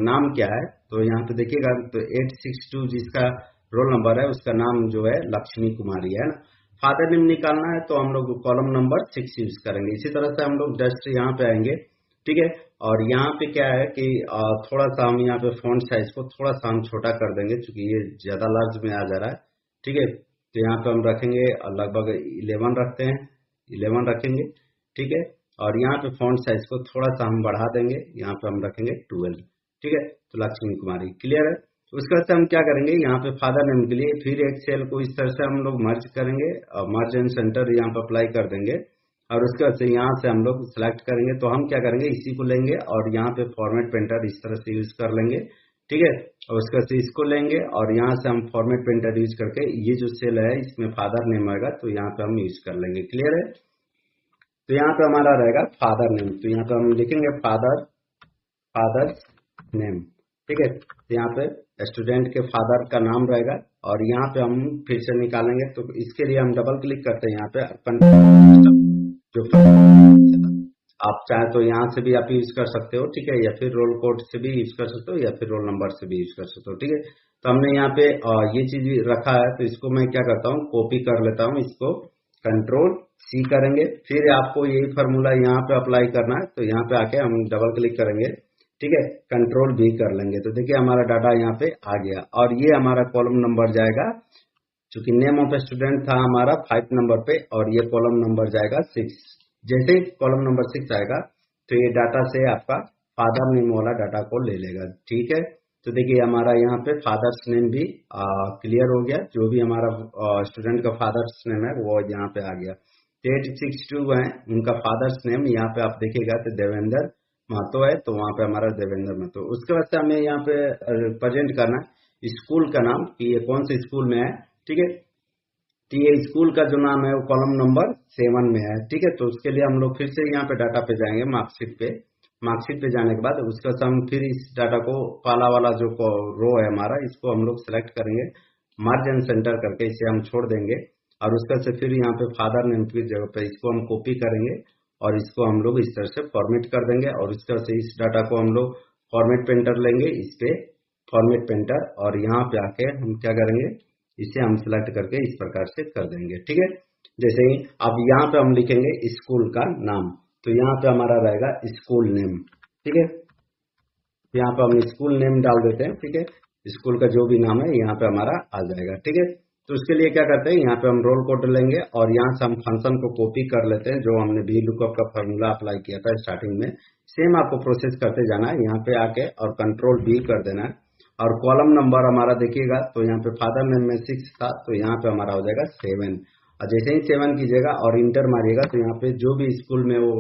नाम क्या है। तो यहाँ पे देखिएगा, तो 862 जिसका रोल नंबर है उसका नाम जो है लक्ष्मी कुमारी है ना। फादर नेम निकालना है तो हम लोग कॉलम नंबर 6 यूज करेंगे। इसी तरह से हम लोग जस्ट यहाँ पे आएंगे। ठीक है, और यहाँ पे क्या है कि थोड़ा सा हम यहाँ पे फॉन्ट साइज को थोड़ा सा हम छोटा कर देंगे, क्योंकि ये ज्यादा लार्ज में आ जा रहा है। ठीक है, तो यहाँ पे हम रखेंगे लगभग 11 रखते हैं, 11 रखेंगे। ठीक है, और यहाँ पे फॉन्ट साइज को थोड़ा सा हम बढ़ा देंगे, यहाँ पे हम रखेंगे 12। ठीक है, तो लक्ष्मी कुमारी क्लियर है। उसके बाद से हम क्या करेंगे, यहाँ पे फादर नेम के लिए फिर एक सेल को इस तरह से हम लोग मर्ज करेंगे और मर्ज एंड सेंटर यहाँ पे अप्लाई कर देंगे। और उसके बाद से यहाँ से हम लोग सिलेक्ट करेंगे, तो हम क्या करेंगे, इसी को लेंगे और यहाँ पे फॉर्मेट पेंटर इस तरह से यूज कर लेंगे। ठीक है, और उसके बाद से इसको लेंगे और यहाँ से हम फॉर्मेट पेंटर यूज करके ये जो सेल है इसमें फादर नेम आएगा, तो यहाँ पे हम यूज कर लेंगे। क्लियर है, तो यहाँ पे हमारा रहेगा फादर नेम, तो यहाँ पे हम लिखेंगे फादर नेम। ठीक है, तो यहाँ पे स्टूडेंट के फादर का नाम रहेगा और यहाँ पे हम फिर से निकालेंगे। तो इसके लिए हम डबल क्लिक करते हैं यहाँ पे, जो आप चाहे तो यहाँ से भी आप यूज कर सकते हो। ठीक है, या फिर रोल कोड से भी यूज कर सकते हो या फिर रोल नंबर से भी यूज कर सकते हो। ठीक है, तो हमने यहाँ पे ये चीज रखा है, तो इसको मैं क्या करता हूँ, कॉपी कर लेता हूँ, इसको कंट्रोल सी करेंगे। फिर आपको यही फार्मूला यहाँ पे अप्लाई करना है, तो यहाँ पे आके हम डबल क्लिक करेंगे, ठीक है, कंट्रोल भी कर लेंगे। तो देखिए हमारा डाटा यहाँ पे आ गया, और ये हमारा कॉलम नंबर जाएगा, चूंकि नेम ऑफ स्टूडेंट था हमारा 5 नंबर पे, और ये कॉलम नंबर जाएगा 6। जैसे ही कॉलम नंबर 6 आएगा तो ये डाटा से आपका फादर नेम वाला डाटा को ले लेगा, ठीक है। तो देखिए हमारा यहाँ पे फादर्स नेम भी क्लियर हो गया, जो भी हमारा स्टूडेंट का फादर्स नेम है वो यहाँ पे आ गया। 862 है उनका फादर्स नेम, यहाँ पे आप देखिएगा तो देवेंद्र महतो है, तो वहां पे हमारा देवेंद्र महतो। उसके बाद से हमें यहाँ पे प्रेजेंट करना स्कूल का नाम, कि ये कौन से स्कूल में है, ठीक है। तो ये स्कूल का जो नाम है वो कॉलम नंबर 7 में है, ठीक है। तो उसके लिए हम लोग फिर से यहाँ पे डाटा पे जाएंगे, मार्कशीट पे। मार्कशीट पे जाने के बाद उसके बाद हम फिर इस डाटा को पाला वाला जो रो है हमारा, इसको हम लोग सिलेक्ट करेंगे, मर्ज एंड सेंटर करके इसे हम छोड़ देंगे। और उसके से फिर यहाँ पे फादर नेम की जगह पे इसको हम कॉपी करेंगे, और इसको हम लोग इस तरह से फॉर्मेट कर देंगे। और इस तरह से इस डाटा को हम लोग फॉर्मेट पेंटर लेंगे, इस पे फॉर्मेट पेंटर, और यहाँ पे आके हम क्या करेंगे, इसे हम सिलेक्ट करके इस प्रकार से कर देंगे, ठीक है। जैसे ही अब यहाँ पे हम लिखेंगे स्कूल का नाम, तो यहाँ पे हमारा रहेगा स्कूल नेम, ठीक है। यहाँ पे हम स्कूल नेम डाल देते हैं, ठीक है। स्कूल का जो भी नाम है यहाँ पे हमारा आ जाएगा, ठीक है। तो उसके लिए क्या करते हैं, यहाँ पे हम रोल कोड लेंगे, और यहाँ से हम फंक्शन को कॉपी कर लेते हैं, जो हमने वी लुकअप का फॉर्मूला अप्लाई किया था स्टार्टिंग में। सेम आपको प्रोसेस करते जाना है, यहाँ पे आके और कंट्रोल बी कर देना है। और कॉलम नंबर हमारा देखिएगा तो यहाँ पे फादर नेम में 6 था, तो यहाँ पे हमारा हो जाएगा 7। और जैसे ही 7 कीजिएगा और इंटर मारिएगा, तो यहाँ पे जो भी स्कूल में वो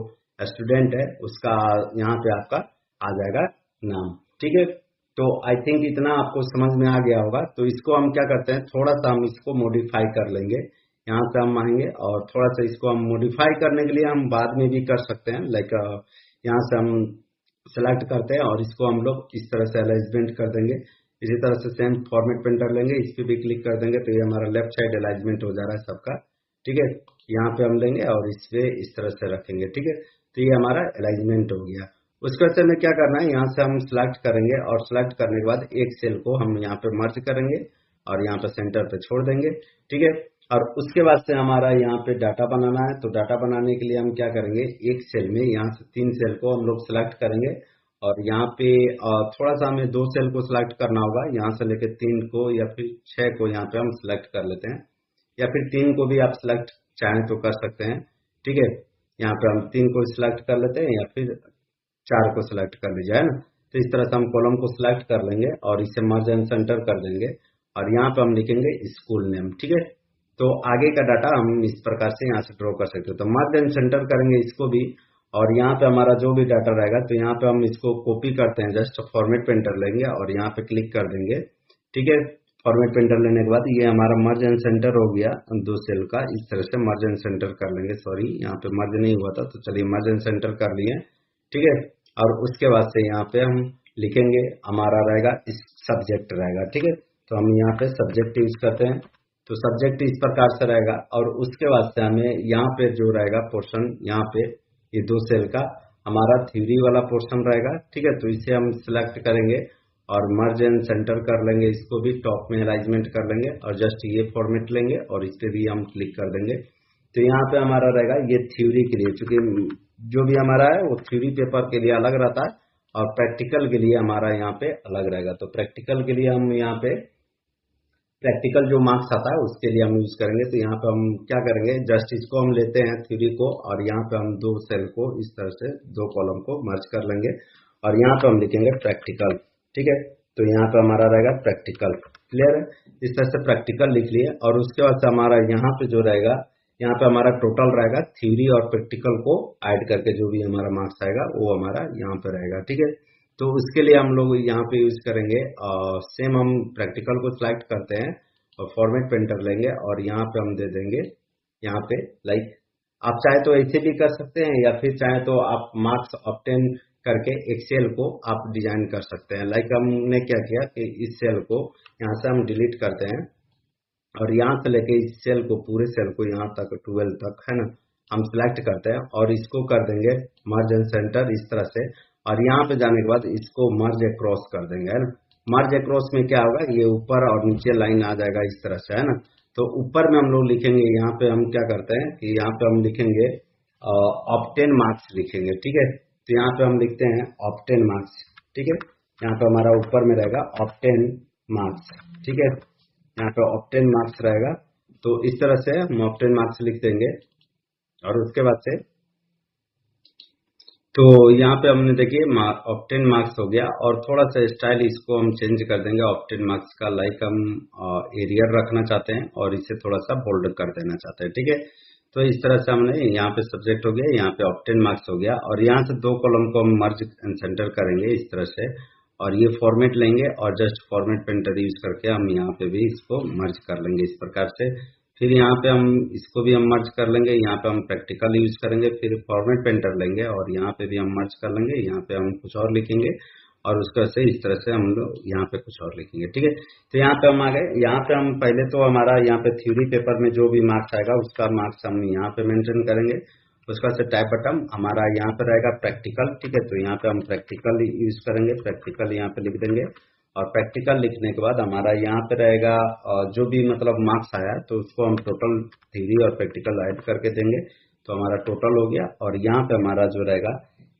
स्टूडेंट है उसका यहाँ पे आपका आ जाएगा नाम, ठीक है। तो आई थिंक इतना आपको समझ में आ गया होगा। तो इसको हम क्या करते हैं, थोड़ा सा हम इसको मॉडिफाई कर लेंगे। यहाँ से हम आएंगे और थोड़ा सा इसको हम मॉडिफाई करने के लिए हम बाद में भी कर सकते हैं, लाइक यहाँ से हम सेलेक्ट करते हैं और इसको हम लोग इस तरह से अलाइजमेंट कर देंगे। इसी तरह से सेम फॉर्मेट पेंटर लेंगे, इस पर भी क्लिक कर देंगे, तो ये हमारा लेफ्ट साइड अलाइजमेंट हो जा रहा है सबका, ठीक है। यहाँ पे हम लेंगे और इस पे इस तरह से रखेंगे, ठीक है। तो ये हमारा अलाइजमेंट हो गया। उसके बाद हमें क्या करना है, यहाँ से हम सिलेक्ट करेंगे, और सिलेक्ट करने के बाद एक सेल को हम यहाँ पे मर्ज करेंगे और यहाँ पे सेंटर पे छोड़ देंगे, ठीक है। और उसके बाद से हमारा यहाँ पे डाटा बनाना है। तो डाटा बनाने के लिए हम क्या करेंगे, एक सेल में यहाँ से 3 सेल को हम लोग सिलेक्ट करेंगे, और यहाँ पे थोड़ा सा हमें 2 सेल को सिलेक्ट करना होगा, यहाँ से लेके 3 को या फिर 6 को यहाँ पे हम सिलेक्ट कर लेते हैं, या फिर 3 को भी आप सिलेक्ट चाहें तो कर सकते हैं, ठीक है। यहाँ पे हम 3 को सिलेक्ट कर लेते हैं, या फिर 4 को सिलेक्ट कर लीजिए, है ना। तो इस तरह से हम कॉलम को सिलेक्ट कर लेंगे और इसे मर्ज एंड सेंटर कर देंगे, और यहाँ पे हम लिखेंगे स्कूल नेम, ठीक है। तो आगे का डाटा हम इस प्रकार से यहाँ से ड्रॉ कर सकते हो। तो मर्ज एंड सेंटर करेंगे इसको भी, और यहाँ पे हमारा जो भी डाटा रहेगा तो यहाँ पे हम इसको कॉपी करते हैं, जस्ट फॉर्मेट पेंटर लेंगे और यहाँ पे क्लिक कर देंगे, ठीक है। फॉर्मेट पेंटर लेने के बाद ये हमारा मर्ज एंड सेंटर हो गया 2 सेल का। इस तरह से मर्ज एंड सेंटर कर लेंगे, सॉरी यहाँ पे मर्ज नहीं हुआ था, तो चलिए मर्ज एंड सेंटर कर लिए, ठीक है। और उसके बाद से यहाँ पे हम लिखेंगे, हमारा रहेगा इस सब्जेक्ट रहेगा, ठीक है। तो हम यहाँ पे सब्जेक्ट यूज करते हैं, तो सब्जेक्ट इस प्रकार से रहेगा। और उसके बाद से हमें यहाँ पे जो रहेगा पोर्शन, यहाँ पे ये 2 सेल का हमारा थ्योरी वाला पोर्शन रहेगा, ठीक है। तो इसे हम सिलेक्ट करेंगे और मर्ज एंड सेंटर कर लेंगे, इसको भी टॉप में अलाइजमेंट कर लेंगे, और जस्ट ये फॉर्मेट लेंगे और इस पे भी हम क्लिक कर देंगे। तो यहाँ पे हमारा रहेगा ये थ्योरी के लिए, चूंकि जो भी हमारा है वो थ्योरी पेपर के लिए अलग रहता है, और प्रैक्टिकल के लिए हमारा यहाँ पे अलग रहेगा। तो प्रैक्टिकल के लिए हम यहाँ पे प्रैक्टिकल जो मार्क्स आता है उसके लिए हम यूज करेंगे। तो यहाँ पे हम क्या करेंगे, जस्ट इसको हम लेते हैं थ्योरी को, और यहाँ पे हम 2 सेल को इस तरह से 2 कॉलम को मर्ज कर लेंगे, और यहाँ पे हम लिखेंगे प्रैक्टिकल, ठीक है। तो यहाँ पे हमारा रहेगा प्रैक्टिकल, क्लियर है। इस तरह से प्रैक्टिकल लिख लिए, और उसके बाद से हमारा यहाँ पे जो रहेगा, यहाँ पे हमारा टोटल रहेगा थ्योरी और प्रैक्टिकल को ऐड करके जो भी हमारा मार्क्स आएगा वो हमारा यहाँ पे रहेगा, ठीक है। तो उसके लिए हम लोग यहाँ पे यूज करेंगे, सेम हम प्रैक्टिकल को सिलेक्ट करते हैं और फॉर्मेट पेंटर लेंगे, और यहाँ पे हम दे देंगे, यहाँ पे लाइक आप चाहे तो ऐसे भी कर सकते हैं, या फिर चाहे तो आप मार्क्स ऑब्टेन करके एक सेल को आप डिजाइन कर सकते हैं। लाइक हमने क्या किया कि इस सेल को यहाँ से हम डिलीट करते हैं, और यहाँ से लेके इस सेल को, पूरे सेल को यहाँ तक 12 तक, है ना, हम सिलेक्ट करते हैं और इसको कर देंगे मर्ज एंड सेंटर इस तरह से। और यहाँ पे जाने के बाद इसको मर्ज क्रॉस कर देंगे, है ना। मर्ज अक्रॉस में क्या होगा, ये ऊपर और नीचे लाइन आ जाएगा इस तरह से, है ना। तो ऊपर में हम लोग लिखेंगे, यहाँ पे हम क्या करते हैं कि यहाँ पे हम लिखेंगे ऑब्टेन मार्क्स लिखेंगे, ठीक है। तो यहाँ पे हम लिखते हैं ऑब्टेन मार्क्स, ठीक है। यहाँ पे हमारा ऊपर में रहेगा ऑब्टेन मार्क्स, ठीक है। यहाँ पे ऑब्टेन मार्क्स रहेगा, तो इस तरह से हम ऑब्टेन मार्क्स लिख देंगे। और उसके बाद से तो यहाँ पे हमने देखिए ऑप्टेन मार्क्स हो गया, और थोड़ा सा स्टाइल इसको हम चेंज कर देंगे ऑप्टेन मार्क्स का, लाइक हम एरियर रखना चाहते हैं और इसे थोड़ा सा बोल्ड कर देना चाहते हैं, ठीक है। तो इस तरह से हमने यहाँ पे सब्जेक्ट हो गया, यहाँ पे ऑप्टेन मार्क्स हो गया, और यहाँ से दो कॉलम को हम मर्ज एंड सेंटर करेंगे इस तरह से, और ये फॉर्मेट लेंगे और जस्ट फॉर्मेट पेंटर यूज करके हम यहाँ पे भी इसको मर्ज कर लेंगे इस प्रकार से। फिर यहाँ पे हम इसको भी हम मर्ज कर लेंगे, यहाँ पे हम प्रैक्टिकल यूज करेंगे, फिर फॉर्मेट पेंटर लेंगे और यहाँ पे भी हम मर्ज कर लेंगे, यहाँ पे हम कुछ और लिखेंगे और उसका से इस तरह से हम लोग यहाँ पे कुछ और लिखेंगे, ठीक है। तो यहाँ पे हम आ गए, यहाँ पे हम पहले तो हमारा यहाँ पे थ्योरी पेपर में जो भी मार्क्स आएगा उसका मार्क्स हम यहाँ पे मेंशन करेंगे। उसका से टाइप बटन हमारा यहाँ पे रहेगा प्रैक्टिकल, ठीक है। तो यहाँ पे हम प्रैक्टिकल यूज करेंगे, प्रैक्टिकल यहाँ पे लिख देंगे, और प्रैक्टिकल लिखने के बाद हमारा यहाँ पे रहेगा जो भी मतलब मार्क्स आया तो उसको हम टोटल थ्योरी और प्रैक्टिकल ऐड करके देंगे, तो हमारा टोटल हो गया। और यहाँ पे हमारा जो रहेगा,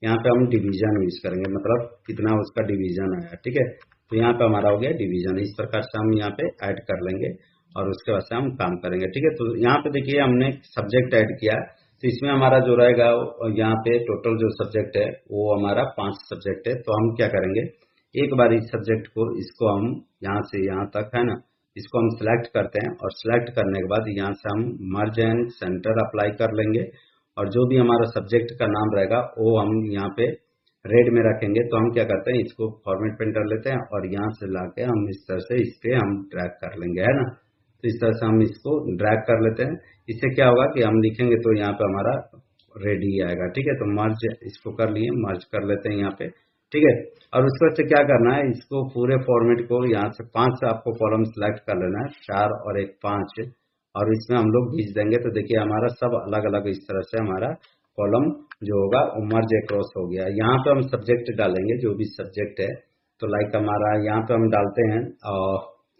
यहाँ पे हम डिवीजन यूज करेंगे, मतलब कितना उसका डिवीजन आया, ठीक है। तो यहाँ पे हमारा हो गया डिवीजन, इस प्रकार से हम यहाँ पे ऐड कर लेंगे और उसके बाद से हम काम करेंगे, ठीक है। तो यहाँ पे देखिए हमने सब्जेक्ट ऐड किया, तो इसमें हमारा जो रहेगा यहाँ पे टोटल जो सब्जेक्ट है वो हमारा 5 सब्जेक्ट है। तो हम क्या करेंगे, एक बार इस सब्जेक्ट को इसको हम यहाँ से यहाँ तक, है ना, इसको हम सिलेक्ट करते हैं, और सिलेक्ट करने के बाद यहाँ से हम मर्ज एंड सेंटर अप्लाई कर लेंगे, और जो भी हमारा सब्जेक्ट का नाम रहेगा वो हम यहाँ पे रेड में रखेंगे। तो हम क्या करते हैं, इसको फॉर्मेट पेंटर लेते हैं और यहाँ से लाके हम इस तरह से इस पे हम ड्रैग कर लेंगे, है ना। तो इस तरह से हम इसको ड्रैग कर लेते हैं। इससे क्या होगा कि हम लिखेंगे तो यहाँ पे हमारा रेडी आएगा, ठीक है। तो मर्ज इसको कर लिए, मर्ज कर लेते हैं यहाँ पे, ठीक है। और उसके बाद से क्या करना है, इसको पूरे फॉर्मेट को यहाँ से 5 आपको कॉलम सिलेक्ट कर लेना है, 4 और 1 5, और इसमें हम लोग खींच देंगे। तो देखिए हमारा सब अलग अलग इस तरह से हमारा कॉलम जो होगा वो मर्ज अक्रॉस हो गया। यहाँ पे हम सब्जेक्ट डालेंगे, जो भी सब्जेक्ट है, तो लाइक हमारा यहाँ पे हम डालते हैं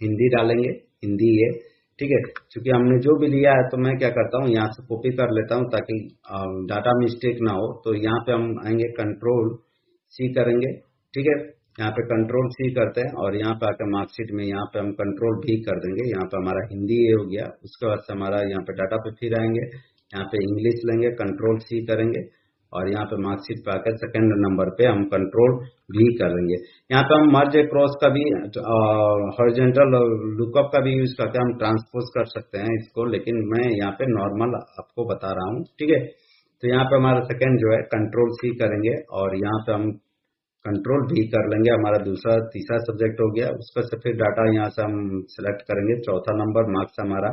हिंदी डालेंगे, हिंदी है, ठीक है। क्योंकि हमने जो भी लिया है तो मैं क्या करता हूँ, यहाँ से कॉपी कर लेता हूँ ताकि डाटा मिस्टेक ना हो। तो यहाँ पे हम आएंगे, कंट्रोल सी करेंगे, ठीक है। यहाँ पे कंट्रोल सी करते हैं और यहाँ पे आकर मार्कशीट में यहाँ पे हम कंट्रोल भी कर देंगे। यहाँ पे हमारा हिंदी ये हो गया, उसके बाद से हमारा यहाँ पे डाटा पे फिर आएंगे, यहाँ पे इंग्लिश लेंगे, कंट्रोल सी करेंगे, और यहाँ पे मार्कशीट पे आकर सेकंड नंबर पे हम कंट्रोल भी करेंगे। यहाँ पे हम मर्ज क्रॉस का भी, हॉरिजॉन्टल लुकअप का भी यूज करके हम ट्रांसपोज कर सकते हैं इसको, लेकिन मैं यहाँ पे नॉर्मल आपको बता रहा हूँ, ठीक है। तो यहाँ पे हमारा सेकंड जो है कंट्रोल सी करेंगे, और यहाँ पे हम कंट्रोल भी कर लेंगे। हमारा दूसरा तीसरा सब्जेक्ट हो गया, उसका से फिर डाटा यहाँ से हम सिलेक्ट करेंगे, चौथा नंबर मार्क्स हमारा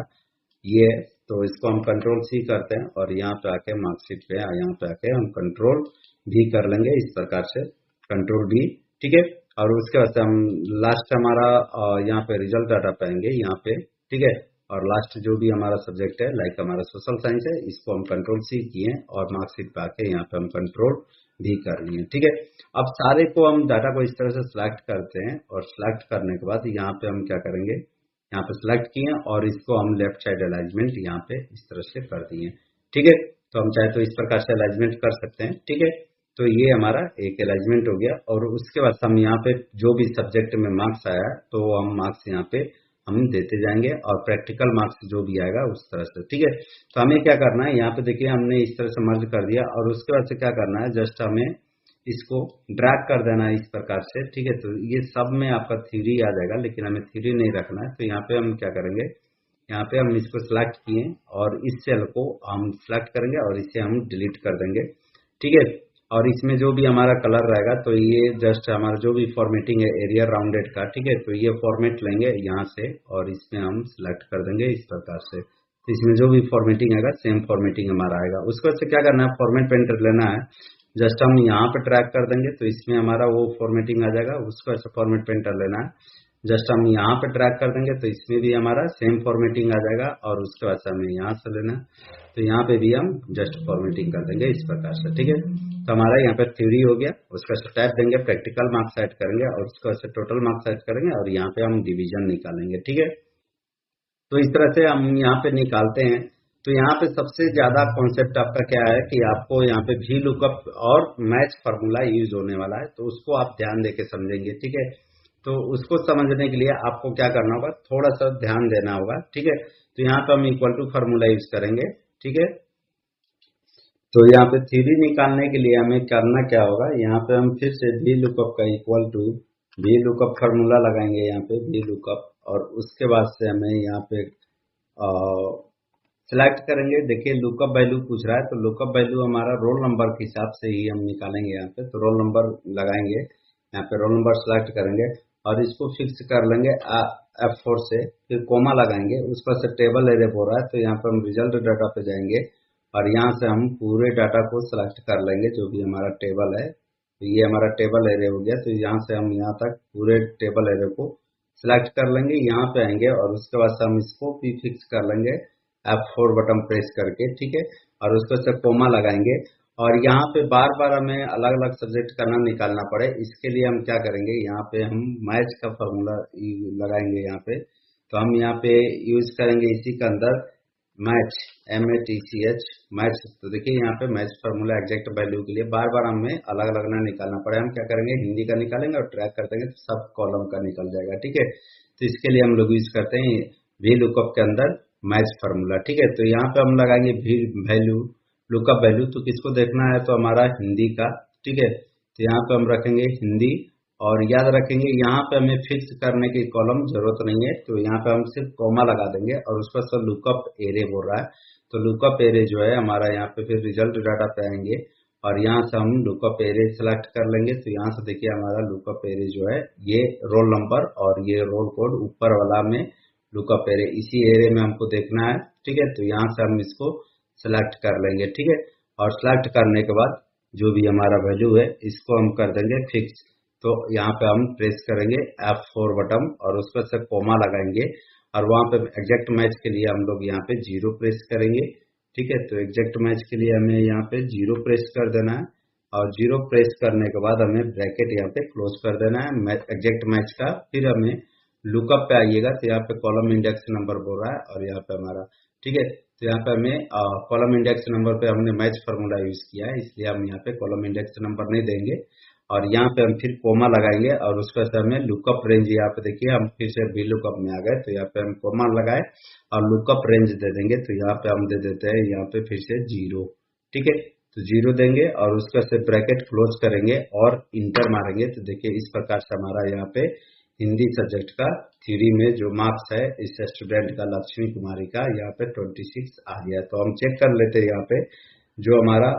ये है, तो इसको हम कंट्रोल सी करते हैं और यहाँ पे आके मार्कशीट पे यहाँ पे आके हम कंट्रोल भी कर लेंगे, इस प्रकार से कंट्रोल भी, ठीक है। और उसके बाद से हम लास्ट हमारा यहाँ पे रिजल्ट डाटा पाएंगे यहाँ पे, ठीक है। और लास्ट जो भी हमारा सब्जेक्ट है, लाइक हमारा सोशल साइंस है, इसको हम कंट्रोल सी किए और मार्कशीट पे आके यहाँ पे हम कंट्रोल भी कर लिए, ठीक है। अब सारे को हम डाटा को इस तरह से सिलेक्ट करते हैं, और सिलेक्ट करने के बाद यहाँ पे हम क्या करेंगे, यहाँ पे सिलेक्ट किए और इसको हम लेफ्ट साइड अलाइजमेंट यहाँ पे इस तरह से कर दिए, ठीक है। तो हम चाहे तो इस प्रकार से अलाइजमेंट कर सकते हैं, ठीक है। तो ये हमारा एक अलाइजमेंट हो गया, और उसके बाद हम यहाँ पे जो भी सब्जेक्ट में मार्क्स आया तो हम मार्क्स यहाँ पे हम देते जाएंगे, और प्रैक्टिकल मार्क्स जो भी आएगा उस तरह से, ठीक है। तो हमें क्या करना है, यहाँ पे देखिए हमने इस तरह से मर्ज कर दिया, और उसके बाद से क्या करना है, जस्ट हमें इसको ड्रैग कर देना है इस प्रकार से, ठीक है। तो ये सब में आपका थ्योरी आ जाएगा, लेकिन हमें थ्योरी नहीं रखना है। तो यहाँ पे हम क्या करेंगे, यहाँ पे हम इसको सिलेक्ट किए और इस सेल को हम सिलेक्ट करेंगे और इसे हम डिलीट कर देंगे, ठीक है। और इसमें जो भी हमारा कलर रहेगा, तो ये जस्ट हमारा जो भी फॉर्मेटिंग है एरिया राउंडेड का, ठीक है। तो ये फॉर्मेट लेंगे यहाँ से और इसमें हम सिलेक्ट कर देंगे इस प्रकार से। तो इसमें जो भी फॉर्मेटिंग आएगा सेम फॉर्मेटिंग हमारा आएगा। उसके बाद से क्या करना है, फॉर्मेट पेंटर लेना है, जस्ट हम यहाँ पे ट्रैक कर देंगे तो इसमें हमारा वो फॉर्मेटिंग आ जाएगा। उसके बाद से फॉर्मेट पेंटर लेना है, जस्ट हम यहाँ पे ट्रैक कर देंगे तो इसमें भी हमारा सेम फॉर्मेटिंग आ जाएगा, और उसके बाद से हमें यहाँ से लेना है, तो यहाँ पे भी हम जस्ट फॉर्मेटिंग कर देंगे इस प्रकार से, ठीक है। तो हमारा यहाँ पे थ्योरी हो गया, उसका टाइप देंगे, प्रैक्टिकल मार्क्स सेट करेंगे और उसका टोटल मार्क्स सेट करेंगे और यहाँ पे हम डिवीजन निकालेंगे, ठीक है। तो इस तरह से हम यहाँ पे निकालते हैं। तो यहाँ पे सबसे ज्यादा कॉन्सेप्ट आपका क्या है कि आपको यहाँ पे वी लुकअप और मैच फार्मूला यूज होने वाला है, तो उसको आप ध्यान देके समझेंगे, ठीक है। तो उसको समझने के लिए आपको क्या करना होगा, थोड़ा सा ध्यान देना होगा, ठीक है। तो यहाँ पे हम इक्वल टू फार्मूला यूज करेंगे, ठीक है। तो यहाँ पे थ्योरी निकालने के लिए हमें करना क्या होगा, यहाँ पे हम फिर से वी लुकअप का equal to V lookup formula लगाएंगे, यहाँ पे वी लुकअप, और उसके बाद से हमें यहाँ पे सिलेक्ट करेंगे। देखिए लुकअप वैल्यू पूछ रहा है, तो लुकअप वैल्यू हमारा रोल नंबर के हिसाब से ही हम निकालेंगे यहाँ पे। तो रोल नंबर लगाएंगे, यहाँ पे रोल नंबर सिलेक्ट करेंगे और इसको फिक्स कर लेंगे F4 से, फिर कोमा लगाएंगे, उस पर से टेबल एरे हो रहा है, तो यहाँ पे हम रिजल्ट डाटा पे जाएंगे और यहाँ से हम पूरे डाटा को सिलेक्ट कर लेंगे जो भी हमारा टेबल है। तो ये हमारा टेबल एरे हो गया, तो यहाँ से हम यहाँ तक पूरे टेबल एरे को सिलेक्ट कर लेंगे, यहाँ पे आएंगे और उसके बाद हम इसको भी फिक्स कर लेंगे F4 बटन प्रेस करके, ठीक है। और उसको से कोमा लगाएंगे और यहाँ पे बार बार हमें अलग अलग सब्जेक्ट का नाम निकालना पड़े, इसके लिए हम क्या करेंगे, यहाँ पे हम मैच का फॉर्मूला लगाएंगे यहाँ पे। तो हम यहाँ पे यूज करेंगे इसी के अंदर मैच, MATCH मैच। तो देखिए यहाँ पे मैच फार्मूला एग्जैक्ट वैल्यू के लिए बार बार हमें अलग अलग ना निकालना पड़े, हम क्या करेंगे हिंदी का निकालेंगे और ट्रैक कर देंगे तो सब कॉलम का निकल जाएगा, ठीक है। तो इसके लिए हम लोग यूज करते हैं वी लुकअप के अंदर मैच फार्मूला, ठीक है। तो यहाँ पे हम लगाएंगे वी वैल्यू लुकअप वैल्यू, तो किसको देखना है, तो हमारा हिंदी का, ठीक है। तो यहाँ पे हम रखेंगे हिंदी और याद रखेंगे यहाँ पे हमें फिक्स करने की कॉलम जरूरत नहीं है, तो यहाँ पे हम सिर्फ कॉमा लगा देंगे और उस पर सब लुकअप एरे बोल रहा है। तो लुकअप एरे जो है हमारा यहाँ पे फिर रिजल्ट डाटा पे आएंगे और यहाँ से हम लुकअप एरे सेलेक्ट कर लेंगे। तो यहाँ से देखिए हमारा लुकअप एरे जो है ये रोल नंबर और ये रोल कोड ऊपर वाला में लुकअप एरे, इसी एरे में हमको देखना है, ठीक है। तो यहाँ से हम इसको सेलेक्ट कर लेंगे, ठीक है। और सेलेक्ट करने के बाद जो भी हमारा वैल्यू है इसको हम कर देंगे फिक्स। तो यहाँ पे हम प्रेस करेंगे F4 बटन और उस पर से कोमा लगाएंगे और वहां पे एग्जैक्ट मैच के लिए हम लोग यहाँ पे 0 प्रेस करेंगे, ठीक है। तो एग्जैक्ट मैच के लिए हमें यहाँ पे 0 प्रेस कर देना है और 0 प्रेस करने के बाद हमें ब्रैकेट यहाँ पे क्लोज कर देना है एग्जैक्ट मैच का। फिर हमें लुकअप पे आइएगा, तो यहाँ पे कॉलम इंडेक्स नंबर बोल रहा है और यहाँ पे हमारा, ठीक है। तो यहाँ पे हमें कॉलम इंडेक्स नंबर पे हमने मैच फार्मूला यूज किया है, इसलिए हम यहाँ पे कॉलम इंडेक्स नंबर नहीं देंगे और यहाँ पे हम फिर कोमा लगाएंगे और उस पर से हमें लुकअप रेंज, यहाँ पे देखिए हम फिर से वी लुकअप में आ गए, तो यहाँ पे हम कोमा लगाए और लुकअप रेंज दे देंगे। तो यहाँ पे हम दे देते हैं यहाँ पे फिर से 0, ठीक है। तो 0 देंगे और उसका से ब्रैकेट क्लोज करेंगे और इंटर मारेंगे। तो देखिए इस प्रकार से हमारा यहाँ पे हिंदी सब्जेक्ट का थ्योरी में जो मार्क्स है इस स्टूडेंट का लक्ष्मी कुमारी का यहाँ पे 26 आ गया। तो हम चेक कर लेते हैं यहाँ पे जो हमारा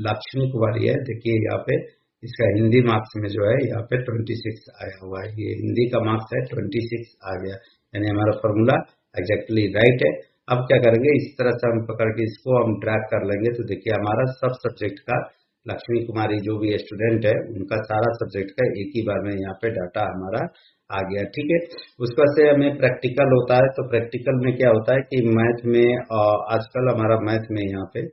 लक्ष्मी कुमारी है, देखिए यहाँ पे इसका हिंदी मार्क्स में जो है यहाँ पे 26 आया हुआ है, ये हिंदी का मार्क्स है 26 आ गया, यानी हमारा फॉर्मूला एग्जैक्टली राइट है। अब क्या करेंगे, इस तरह से हम पकड़ के इसको हम ड्रैग कर लेंगे। तो देखिए हमारा सब सब्जेक्ट का लक्ष्मी कुमारी जो भी स्टूडेंट है उनका सारा सब्जेक्ट का एक ही बार में यहाँ पे डाटा हमारा आ गया, ठीक है। उसका से हमें प्रैक्टिकल होता है, तो प्रैक्टिकल में क्या होता है कि मैथ में आजकल हमारा मैथ में यहाँ पे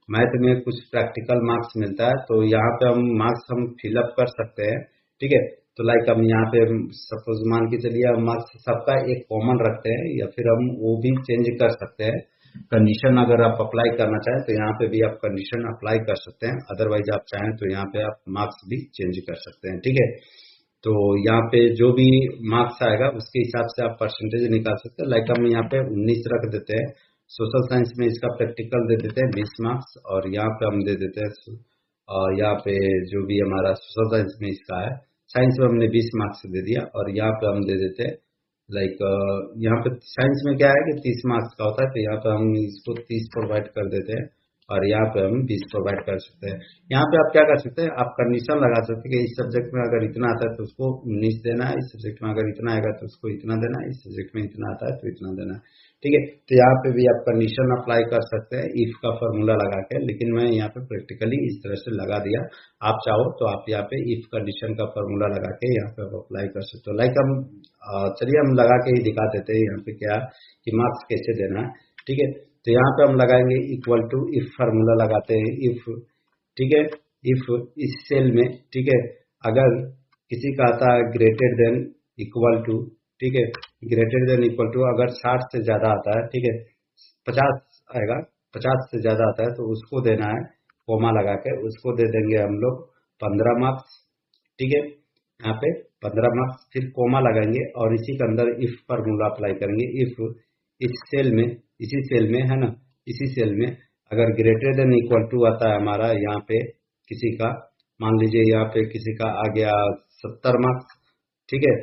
मैथ में कुछ प्रैक्टिकल मार्क्स मिलता है, तो यहाँ पे हम मार्क्स हम फिलअप कर सकते हैं, ठीक है। तो लाइक हम यहाँ पे सपोज मान के चलिए हम मार्क्स सबका एक कॉमन रखते हैं या फिर हम वो भी चेंज कर सकते हैं। कंडीशन अगर आप अप्लाई करना चाहें तो यहाँ पे भी आप कंडीशन अप्लाई कर सकते हैं, अदरवाइज आप चाहें तो यहाँ पे आप मार्क्स भी चेंज कर सकते हैं, ठीक है। तो यहाँ पे जो भी मार्क्स आएगा उसके हिसाब से आप परसेंटेज निकाल सकते हैं। लाइक हम यहाँ पे 19 रख देते हैं, सोशल साइंस में इसका प्रैक्टिकल दे देते हैं 20 मार्क्स और यहाँ पे हम दे देते हैं यहाँ पे जो भी हमारा सोशल साइंस में इसका है, साइंस में हमने 20 मार्क्स दे दिया और यहाँ पे हम दे देते हैं लाइक यहाँ पे साइंस में क्या है कि 30 मार्क्स का होता है, तो यहाँ पे हम इसको 30 प्रोवाइड कर देते हैं और यहाँ पे हम 20 प्रोवाइड कर सकते हैं। यहाँ पे आप क्या कर सकते हैं, आप कंडीशन लगा सकते हैं कि इस सब्जेक्ट में अगर इतना आता है तो उसको 19 देना है, इस सब्जेक्ट में अगर इतना आएगा तो उसको इतना देना है, इस सब्जेक्ट में इतना आता है तो इतना देना है, ठीक है। तो यहाँ पे भी आप कंडीशन अप्लाई कर सकते हैं इफ का फॉर्मूला लगा के, लेकिन मैं यहाँ पे प्रैक्टिकली इस तरह से लगा दिया। आप चाहो तो आप यहाँ पे इफ कंडीशन का फॉर्मूला लगा के यहाँ पे आप अप्लाई कर सकते हो। लाइक हम चलिए हम लगा के ही दिखा देते हैं यहाँ पे क्या कि मार्क्स कैसे देना है, ठीक है। तो यहाँ पे हम लगाएंगे इक्वल टू, इफ फार्मूला लगाते हैं, इफ, ठीक है, इफ इस सेल में, ठीक है, अगर किसी का आता है ग्रेटर देन इक्वल टू, ठीक है, ग्रेटर देन इक्वल टू, अगर 60 से ज्यादा आता है, ठीक है, 50 आएगा, 50 से ज्यादा आता है तो उसको देना है कोमा लगा के, उसको दे देंगे हम लोग 15 मार्क्स, ठीक है, यहाँ पे 15 मार्क्स, फिर कोमा लगाएंगे और इसी के अंदर इफ फार्मूला अप्लाई करेंगे। इफ इस सेल में, इसी सेल में है ना, इसी सेल में अगर ग्रेटर देन इक्वल टू आता है हमारा, यहाँ पे किसी का, मान लीजिए यहाँ पे किसी का आ गया 70 मार्क्स, ठीक है,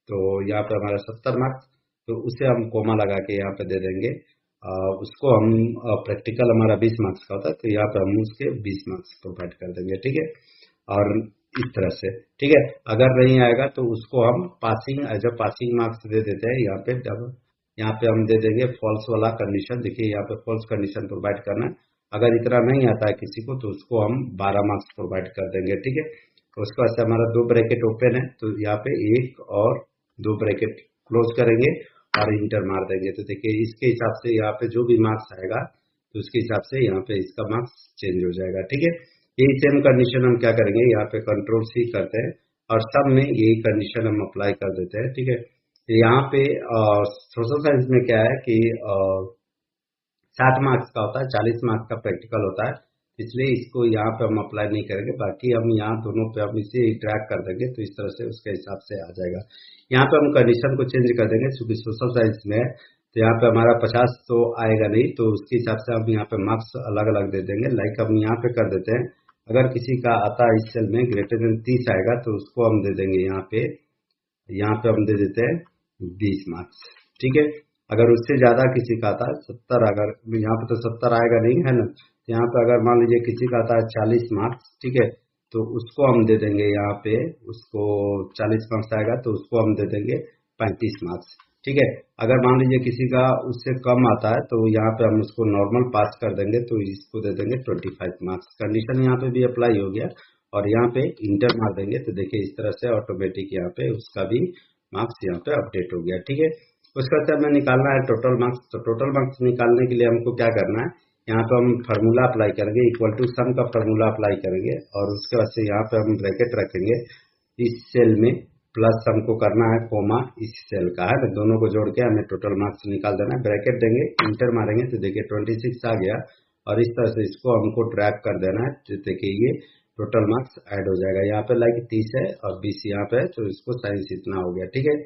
तो यहाँ पे हमारा 70 मार्क्स, तो उसे हम कोमा लगा के यहाँ पे दे देंगे। उसको हम प्रैक्टिकल हमारा 20 मार्क्स का होता है, तो यहाँ पे हम उसके 20 मार्क्स प्रोवाइड कर देंगे, ठीक है, और इस तरह से, ठीक है। अगर नहीं आएगा तो उसको हम passing, as a passing marks दे देते हैं। यहाँ पे जब यहाँ पे हम दे देंगे फॉल्स वाला कंडीशन, देखिए यहाँ पे फॉल्स कंडीशन प्रोवाइड करना है। अगर इतना नहीं आता है किसी को तो उसको हम 12 मार्क्स प्रोवाइड कर देंगे, ठीक है। तो उसके बाद से हमारा 2 ब्रैकेट ओपन है, तो यहाँ पे 1 और 2 ब्रैकेट क्लोज करेंगे और इंटर मार देंगे। तो देखिए इसके हिसाब से यहाँ पे जो भी मार्क्स आएगा तो उसके हिसाब से यहाँ पे इसका मार्क्स चेंज हो जाएगा, ठीक है। यही सेम कंडीशन हम क्या करेंगे, यहाँ पे कंट्रोल सी करते हैं और सब में यही कंडीशन हम अप्लाई कर देते हैं, ठीक है। यहाँ पे सोशल साइंस में क्या है कि 60 मार्क्स का होता है, 40 मार्क्स का प्रैक्टिकल होता है, इसलिए इसको यहाँ पे हम अप्लाई नहीं करेंगे। बाकी हम यहाँ दोनों पे हम इसे ट्रैक कर देंगे, तो इस तरह से उसके हिसाब से आ जाएगा। यहाँ पे हम कंडीशन को चेंज कर देंगे, क्योंकि सोशल साइंस में है तो यहाँ पे हमारा 50 तो आएगा नहीं, तो उसके हिसाब से हम यहाँ पे मार्क्स अलग अलग दे देंगे। लाइक हम यहाँ पे कर देते हैं, अगर किसी का आता है इस सेल में ग्रेटर देन 30 आएगा तो उसको हम दे देंगे यहाँ पे हम दे देते हैं 20 मार्क्स, ठीक है। अगर उससे ज्यादा किसी का आता है 70, अगर यहाँ पे तो 70 आएगा नहीं है ना, तो यहाँ पे अगर मान लीजिए किसी का आता है 40 मार्क्स, ठीक है, तो उसको हम दे देंगे यहाँ पे, उसको 40 मार्क्स आएगा तो उसको हम दे देंगे 35 मार्क्स, ठीक है। अगर मान लीजिए किसी का उससे कम आता है तो यहाँ पे हम उसको नॉर्मल पास कर देंगे, तो इसको दे देंगे 25 मार्क्स। कंडीशन यहाँ पे भी अप्लाई हो गया और यहाँ पे इंटर मार देंगे, तो देखिए इस तरह से ऑटोमेटिक यहाँ पे उसका भी मार्क्स यहाँ पे अपडेट हो गया, ठीक है। उसके बाद हमें निकालना है टोटल मार्क्स। तो टोटल मार्क्स निकालने के लिए हमको क्या करना है, यहाँ पे हम फार्मूला अप्लाई करेंगे, इक्वल टू सम का फार्मूला अप्लाई करेंगे और उसके बाद से यहाँ पे हम ब्रैकेट रखेंगे इस सेल में, प्लस हमको करना है कोमा इस सेल का है, तो दोनों को जोड़ के हमें टोटल मार्क्स निकाल देना है। ब्रैकेट देंगे, इंटर मारेंगे तो देखिए 26 आ गया और इस तरह से इसको हमको ड्रैग कर देना है, तो देखिए ये टोटल मार्क्स ऐड हो जाएगा। यहाँ पे लाइक 30 है और 20 यहाँ पे है, तो इसको साइंस इतना हो गया, ठीक है।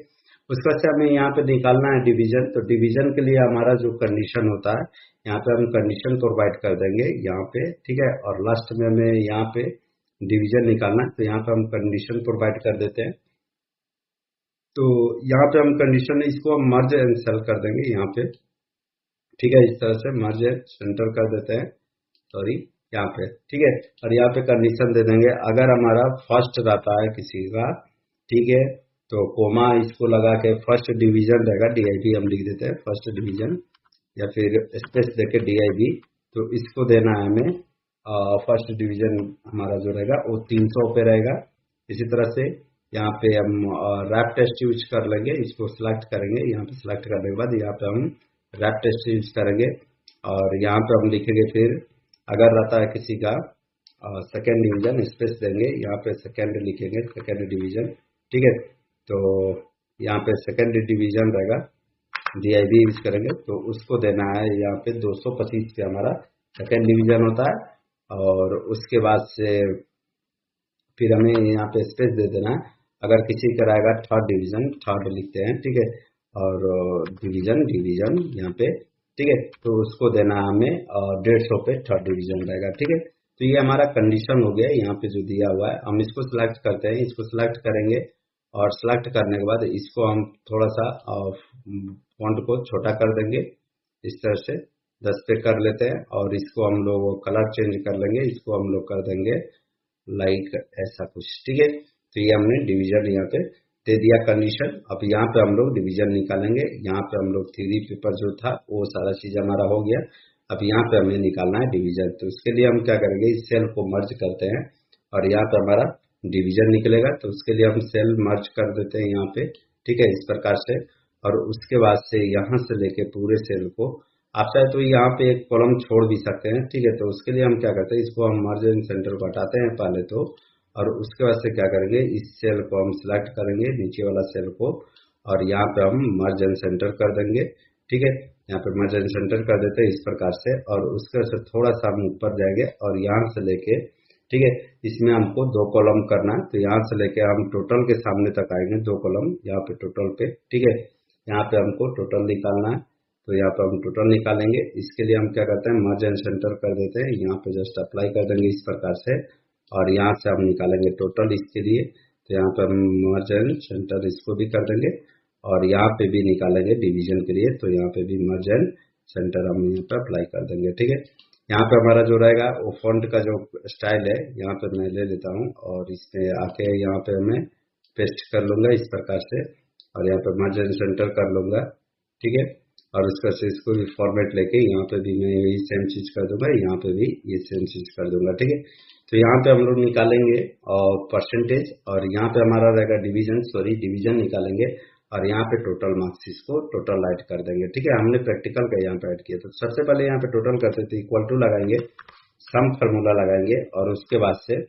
उसके बाद से हमें यहाँ पे निकालना है डिवीजन। तो डिवीजन के लिए हमारा जो कंडीशन होता है, यहाँ पे हम कंडीशन प्रोवाइड कर देंगे यहाँ पे, ठीक है, और लास्ट में हमें यहाँ पे डिवीजन निकालना है, तो यहाँ पे हम कंडीशन प्रोवाइड कर देते हैं। तो यहाँ पे हम कंडीशन, इसको हम मर्ज एंड सेल कर देंगे यहाँ पे, ठीक है, इस तरह से मर्ज एंड सेंटर कर देते हैं, सॉरी यहाँ पे, ठीक है। और यहाँ पे कंडीशन दे देंगे, अगर हमारा फर्स्ट रहता है किसी का, ठीक है, तो कोमा इसको लगा के फर्स्ट डिवीजन रहेगा, डीआईबी हम लिख देते हैं फर्स्ट डिवीजन, या फिर स्पेस देके डीआईबी, तो इसको देना है हमें फर्स्ट डिवीजन हमारा जो रहेगा वो 300 पे रहेगा। इसी तरह से यहाँ पे हम रैप टेस्ट यूज कर लेंगे, इसको सिलेक्ट करेंगे, यहाँ पे सिलेक्ट करने के बाद यहाँ पे हम रैप टेस्ट यूज करेंगे और यहाँ पे हम लिखेंगे, फिर अगर रहता है किसी का सेकेंड डिवीजन, स्पेस देंगे, यहाँ पे सेकेंड लिखेंगे, सेकेंड डिवीजन, ठीक है। तो यहाँ पे सेकेंड डिवीजन रहेगा, डीआईबी यूज करेंगे, तो उसको देना है यहाँ पे 225 पे हमारा सेकेंड डिवीजन होता है। और उसके बाद से फिर हमें यहाँ पे स्पेस दे देना है, अगर किसी का रहेगा थर्ड डिवीजन, थर्ड लिखते हैं, ठीक है, और डिवीजन डिवीजन यहाँ पे, ठीक है, तो उसको देना है हमें 150 पे थर्ड डिवीजन रहेगा, ठीक है। तो ये हमारा कंडीशन हो गया यहाँ पे जो दिया हुआ है। हम इसको सिलेक्ट करते हैं, इसको सिलेक्ट करेंगे और सिलेक्ट करने के बाद इसको हम थोड़ा सा फॉन्ट को छोटा कर देंगे, इस तरह से 10 पे कर लेते हैं और इसको हम लोग कलर चेंज कर लेंगे, इसको हम लोग कर देंगे लाइक ऐसा कुछ, ठीक है। तो ये हमने डिवीजन यहाँ पे दे दिया कंडीशन। अब यहाँ पे हम लोग डिवीजन निकालेंगे, यहाँ पे हम लोग थ्योरी पेपर जो था वो सारा चीज हमारा हो गया। अब यहाँ पे हमें निकालना है डिवीजन, तो उसके लिए हम क्या करेंगे, इस सेल को मर्ज करते हैं और यहाँ पे हमारा डिवीजन निकलेगा, तो उसके लिए हम सेल मर्ज कर देते हैं यहाँ पे, ठीक है, इस प्रकार से। और उसके बाद से यहाँ से लेके पूरे सेल को आप चाहे तो यहाँ पे एक कॉलम छोड़ भी सकते हैं, ठीक है। तो उसके लिए हम क्या करते हैं, इसको हम मर्ज इन सेंटर को हटाते हैं पहले तो, और उसके बाद से क्या करेंगे, इस सेल को हम सिलेक्ट करेंगे, नीचे वाला सेल को, और यहाँ पे हम मर्ज एंड सेंटर कर देंगे, ठीक है। यहाँ पे मर्ज एंड सेंटर कर देते हैं इस प्रकार से, और उसके से थोड़ा सा हम ऊपर जाएंगे और यहाँ से लेके, ठीक है, इसमें हमको 2 कॉलम करना है। तो यहाँ से लेके हम टोटल के सामने तक आएंगे, 2 कॉलम यहाँ पे टोटल पे, ठीक है। यहाँ पे हमको टोटल निकालना है, तो यहाँ पे हम टोटल निकालेंगे। इसके लिए हम क्या करते हैं, मर्ज एंड सेंटर कर देते हैं, यहाँ पे जस्ट अप्लाई कर देंगे इस प्रकार से, और यहाँ से हम निकालेंगे टोटल इसके लिए। तो यहाँ पे हम मर्ज एंड सेंटर इसको भी कर देंगे, और यहाँ पे भी निकालेंगे डिवीजन के लिए। तो यहाँ पे भी मर्ज एंड सेंटर हम यहाँ पे अप्लाई कर देंगे, ठीक है। यहाँ पे हमारा जो रहेगा वो फॉन्ट का जो स्टाइल है, यहाँ पे मैं ले लेता हूँ और इसमें आके यहाँ पे मैं पेस्ट कर लूंगा इस प्रकार से, और यहाँ पे मर्ज एंड सेंटर कर लूंगा, ठीक है। और उसका से इसको भी फॉर्मेट लेके यहाँ पे भी मैं यही सेम चीज कर दूंगा, यहाँ पे भी ये सेम चीज कर दूंगा, ठीक है। तो यहाँ पे हम लोग निकालेंगे और परसेंटेज, और यहाँ पे हमारा रहेगा डिवीजन निकालेंगे, और यहाँ पे टोटल मार्क्स, इसको टोटल ऐड कर देंगे, ठीक है। हमने प्रैक्टिकल का यहाँ पे ऐड किया, तो सबसे पहले यहाँ पे टोटल करते थे, इक्वल टू लगाएंगे, सम फार्मूला लगाएंगे, और उसके बाद से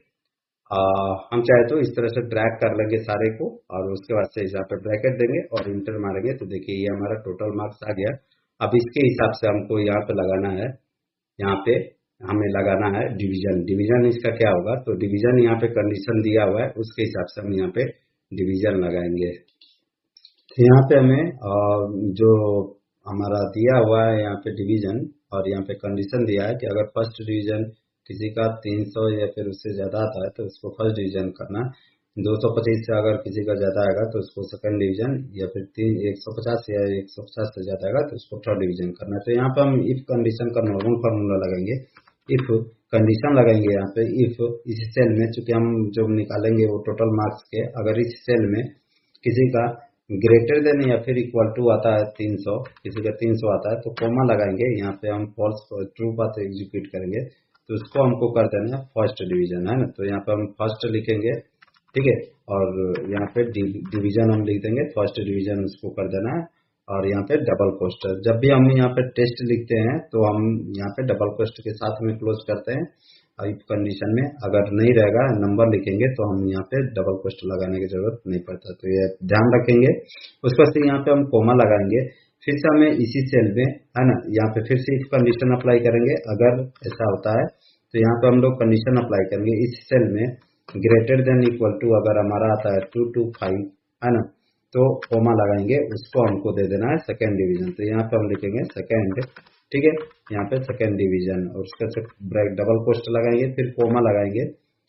हम चाहे तो इस तरह से ड्रैग कर लेंगे सारे को, और उसके बाद से यहाँ पे ब्रैकेट देंगे और इंटर मारेंगे। तो देखिए ये हमारा टोटल मार्क्स आ गया। अब इसके हिसाब से हमको यहाँ पे लगाना है, यहाँ पे हमें लगाना है डिवीजन इसका क्या होगा, तो डिवीजन यहाँ पे कंडीशन दिया हुआ है, उसके हिसाब से हम यहाँ पे डिवीजन लगाएंगे। तो यहाँ पे हमें जो हमारा दिया हुआ है यहाँ पे डिवीजन, और यहाँ पे कंडीशन दिया है कि अगर फर्स्ट डिवीजन किसी का 300 या फिर उससे ज्यादा आता है तो उसको फर्स्ट डिवीजन करना, 225 से अगर किसी का ज्यादा आएगा तो उसको सेकंड डिवीजन, या फिर 150 या 150 से ज्यादा आएगा तो उसको थर्ड डिवीजन करना है। तो यहाँ पे हम इफ कंडीशन का नॉर्मल फार्मूला लगाएंगे, इफ कंडीशन लगाएंगे यहाँ पे, इफ इस सेल में, चूंकि हम जो निकालेंगे वो टोटल मार्क्स के, अगर इस सेल में किसी का ग्रेटर देन या फिर इक्वल टू आता है 300, किसी का 300 आता है, तो कोमा लगाएंगे, यहाँ पे हम फॉल्स ट्रू पाथ एग्जीक्यूट करेंगे, तो उसको हमको कर देना है फर्स्ट डिवीजन, है ना। तो यहाँ पे हम फर्स्ट लिखेंगे, ठीक है, और यहाँ पे डिवीजन हम लिख देंगे, फर्स्ट डिवीजन उसको कर देना है, और यहाँ पे डबल कोष्टक, जब भी हम यहाँ पे टेस्ट लिखते हैं तो हम यहाँ पे डबल कोष्टक के साथ में क्लोज करते हैं। इफ कंडीशन में अगर नहीं रहेगा, नंबर लिखेंगे, तो हम यहाँ पे डबल कोष्टक लगाने की जरूरत नहीं पड़ता, तो ये ध्यान रखेंगे। उसके बाद यहाँ पे हम कोमा लगाएंगे, फिर से हमें इसी सेल में, है ना, यहाँ पे फिर से इफ कंडीशन अप्लाई करेंगे। अगर ऐसा होता है तो यहाँ पे हम लोग कंडीशन अप्लाई करेंगे, इस सेल में ग्रेटर देन इक्वल टू अगर हमारा आता है 2 to 5, है ना, तो कोमा लगाएंगे, उसको हमको दे देना है सेकेंड डिवीजन। तो यहाँ पे हम लिखेंगे सेकेंड, ठीक है, यहाँ पे सेकेंड डिवीजन, और उसका ब्रैक डबल कोष्ट लगाएंगे, फिर कोमा लगाएंगे।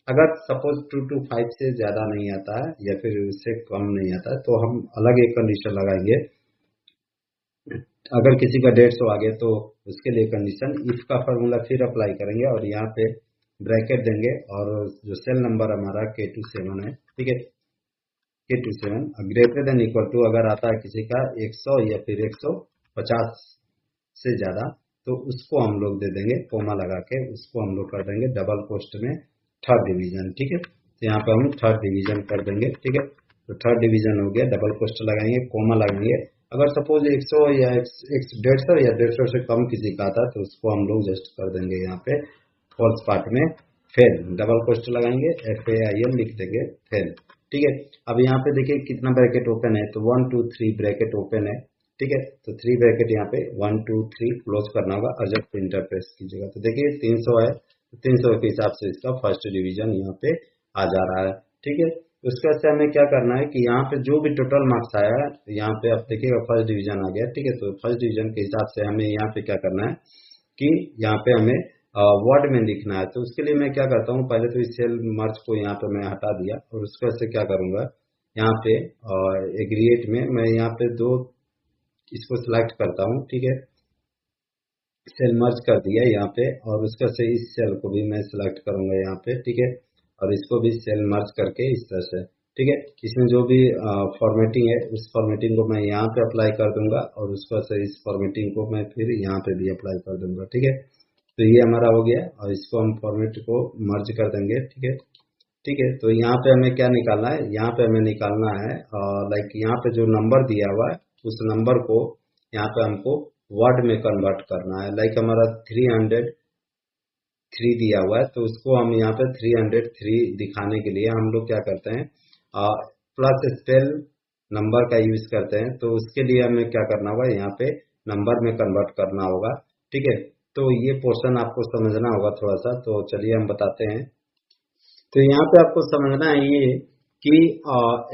अगर सपोज 2 to 5 से ज्यादा नहीं आता है या फिर उससे कम नहीं आता है तो हम अलग एक कंडीशन लगाएंगे। अगर किसी का 150 आ गया तो उसके लिए कंडीशन इफ का फॉर्मूला फिर अप्लाई करेंगे, और यहाँ पे ब्रैकेट देंगे, और जो सेल नंबर हमारा K27 है, ठीक है, K27 greater than equal to अगर आता है किसी का 100 या फिर 150 से ज्यादा, तो उसको हम लोग दे देंगे कोमा लगा के, उसको हम लोग कर देंगे डबल कोष्ट में थर्ड डिवीजन, ठीक है। तो यहाँ पे हम थर्ड डिवीजन कर देंगे, ठीक है। तो थर्ड डिवीजन हो गया, डबल कोष्ट लगाएंगे, कोमा लगाएंगे। अगर सपोज 100 या 150 या 150 से कम किसी का आता तो उसको हम लोग जस्ट कर देंगे यहाँ पे फॉल्स पार्ट में फेल, डबल कोष्ट लगाएंगे, FAIL लिख देंगे, फेल, ठीक है। अब यहाँ पे देखिए कितना ब्रैकेट ओपन है, तो 1 2 3 ब्रैकेट ओपन है, ठीक है। तो 3 ब्रैकेट यहाँ पे 1 2 3 क्लोज करना होगा, और जब प्रिंटर प्रेस कीजिएगा तो देखिए 300 है, तो 300 के हिसाब से इसका फर्स्ट डिवीजन यहाँ पे आ जा रहा है, ठीक है। उसके बाद से हमें क्या करना है कि यहाँ पे जो भी टोटल मार्क्स आया है, यहाँ पे आप देखिएगा फर्स्ट डिवीजन आ गया, ठीक है। तो फर्स्ट डिवीजन के हिसाब से हमें यहाँ पे क्या करना है कि यहाँ पे हमें वर्ड में लिखना है। तो उसके लिए मैं क्या करता हूँ, पहले तो इस सेल मर्ज को यहाँ पे मैं हटा दिया, और उसके बाद से क्या करूंगा, यहाँ पे एग्रीगेट में मैं यहाँ पे 2 इसको सिलेक्ट करता हूँ, ठीक है, सेल मर्ज कर दिया यहाँ पे, और उसका से इस सेल को भी मैं सिलेक्ट करूंगा यहाँ पे, ठीक है, और इसको भी सेल मर्ज करके इस तरह से, ठीक है। इसमें जो भी फॉर्मेटिंग है उस फॉर्मेटिंग को मैं यहाँ पे अप्लाई कर दूंगा, और उसका से इस फॉर्मेटिंग को मैं फिर यहाँ पे भी अप्लाई कर दूंगा, ठीक है। तो ये हमारा हो गया, और इसको हम फॉर्मेट को मर्ज कर देंगे, ठीक है, ठीक है। तो यहाँ पे हमें क्या निकालना है, यहाँ पे हमें निकालना है लाइक यहाँ पे जो नंबर दिया हुआ है उस नंबर को यहाँ पे हमको वर्ड में कन्वर्ट करना है। लाइक हमारा 303 दिया हुआ है, तो उसको हम यहाँ पे 303 दिखाने के लिए हम लोग क्या करते हैं, प्लस स्पेल नंबर का यूज करते हैं। तो उसके लिए हमें क्या करना होगा, यहाँ पे नंबर में कन्वर्ट करना होगा। ठीक है, तो ये पोर्शन आपको समझना होगा थोड़ा सा, तो चलिए हम बताते हैं। तो यहाँ पे आपको समझना है ये कि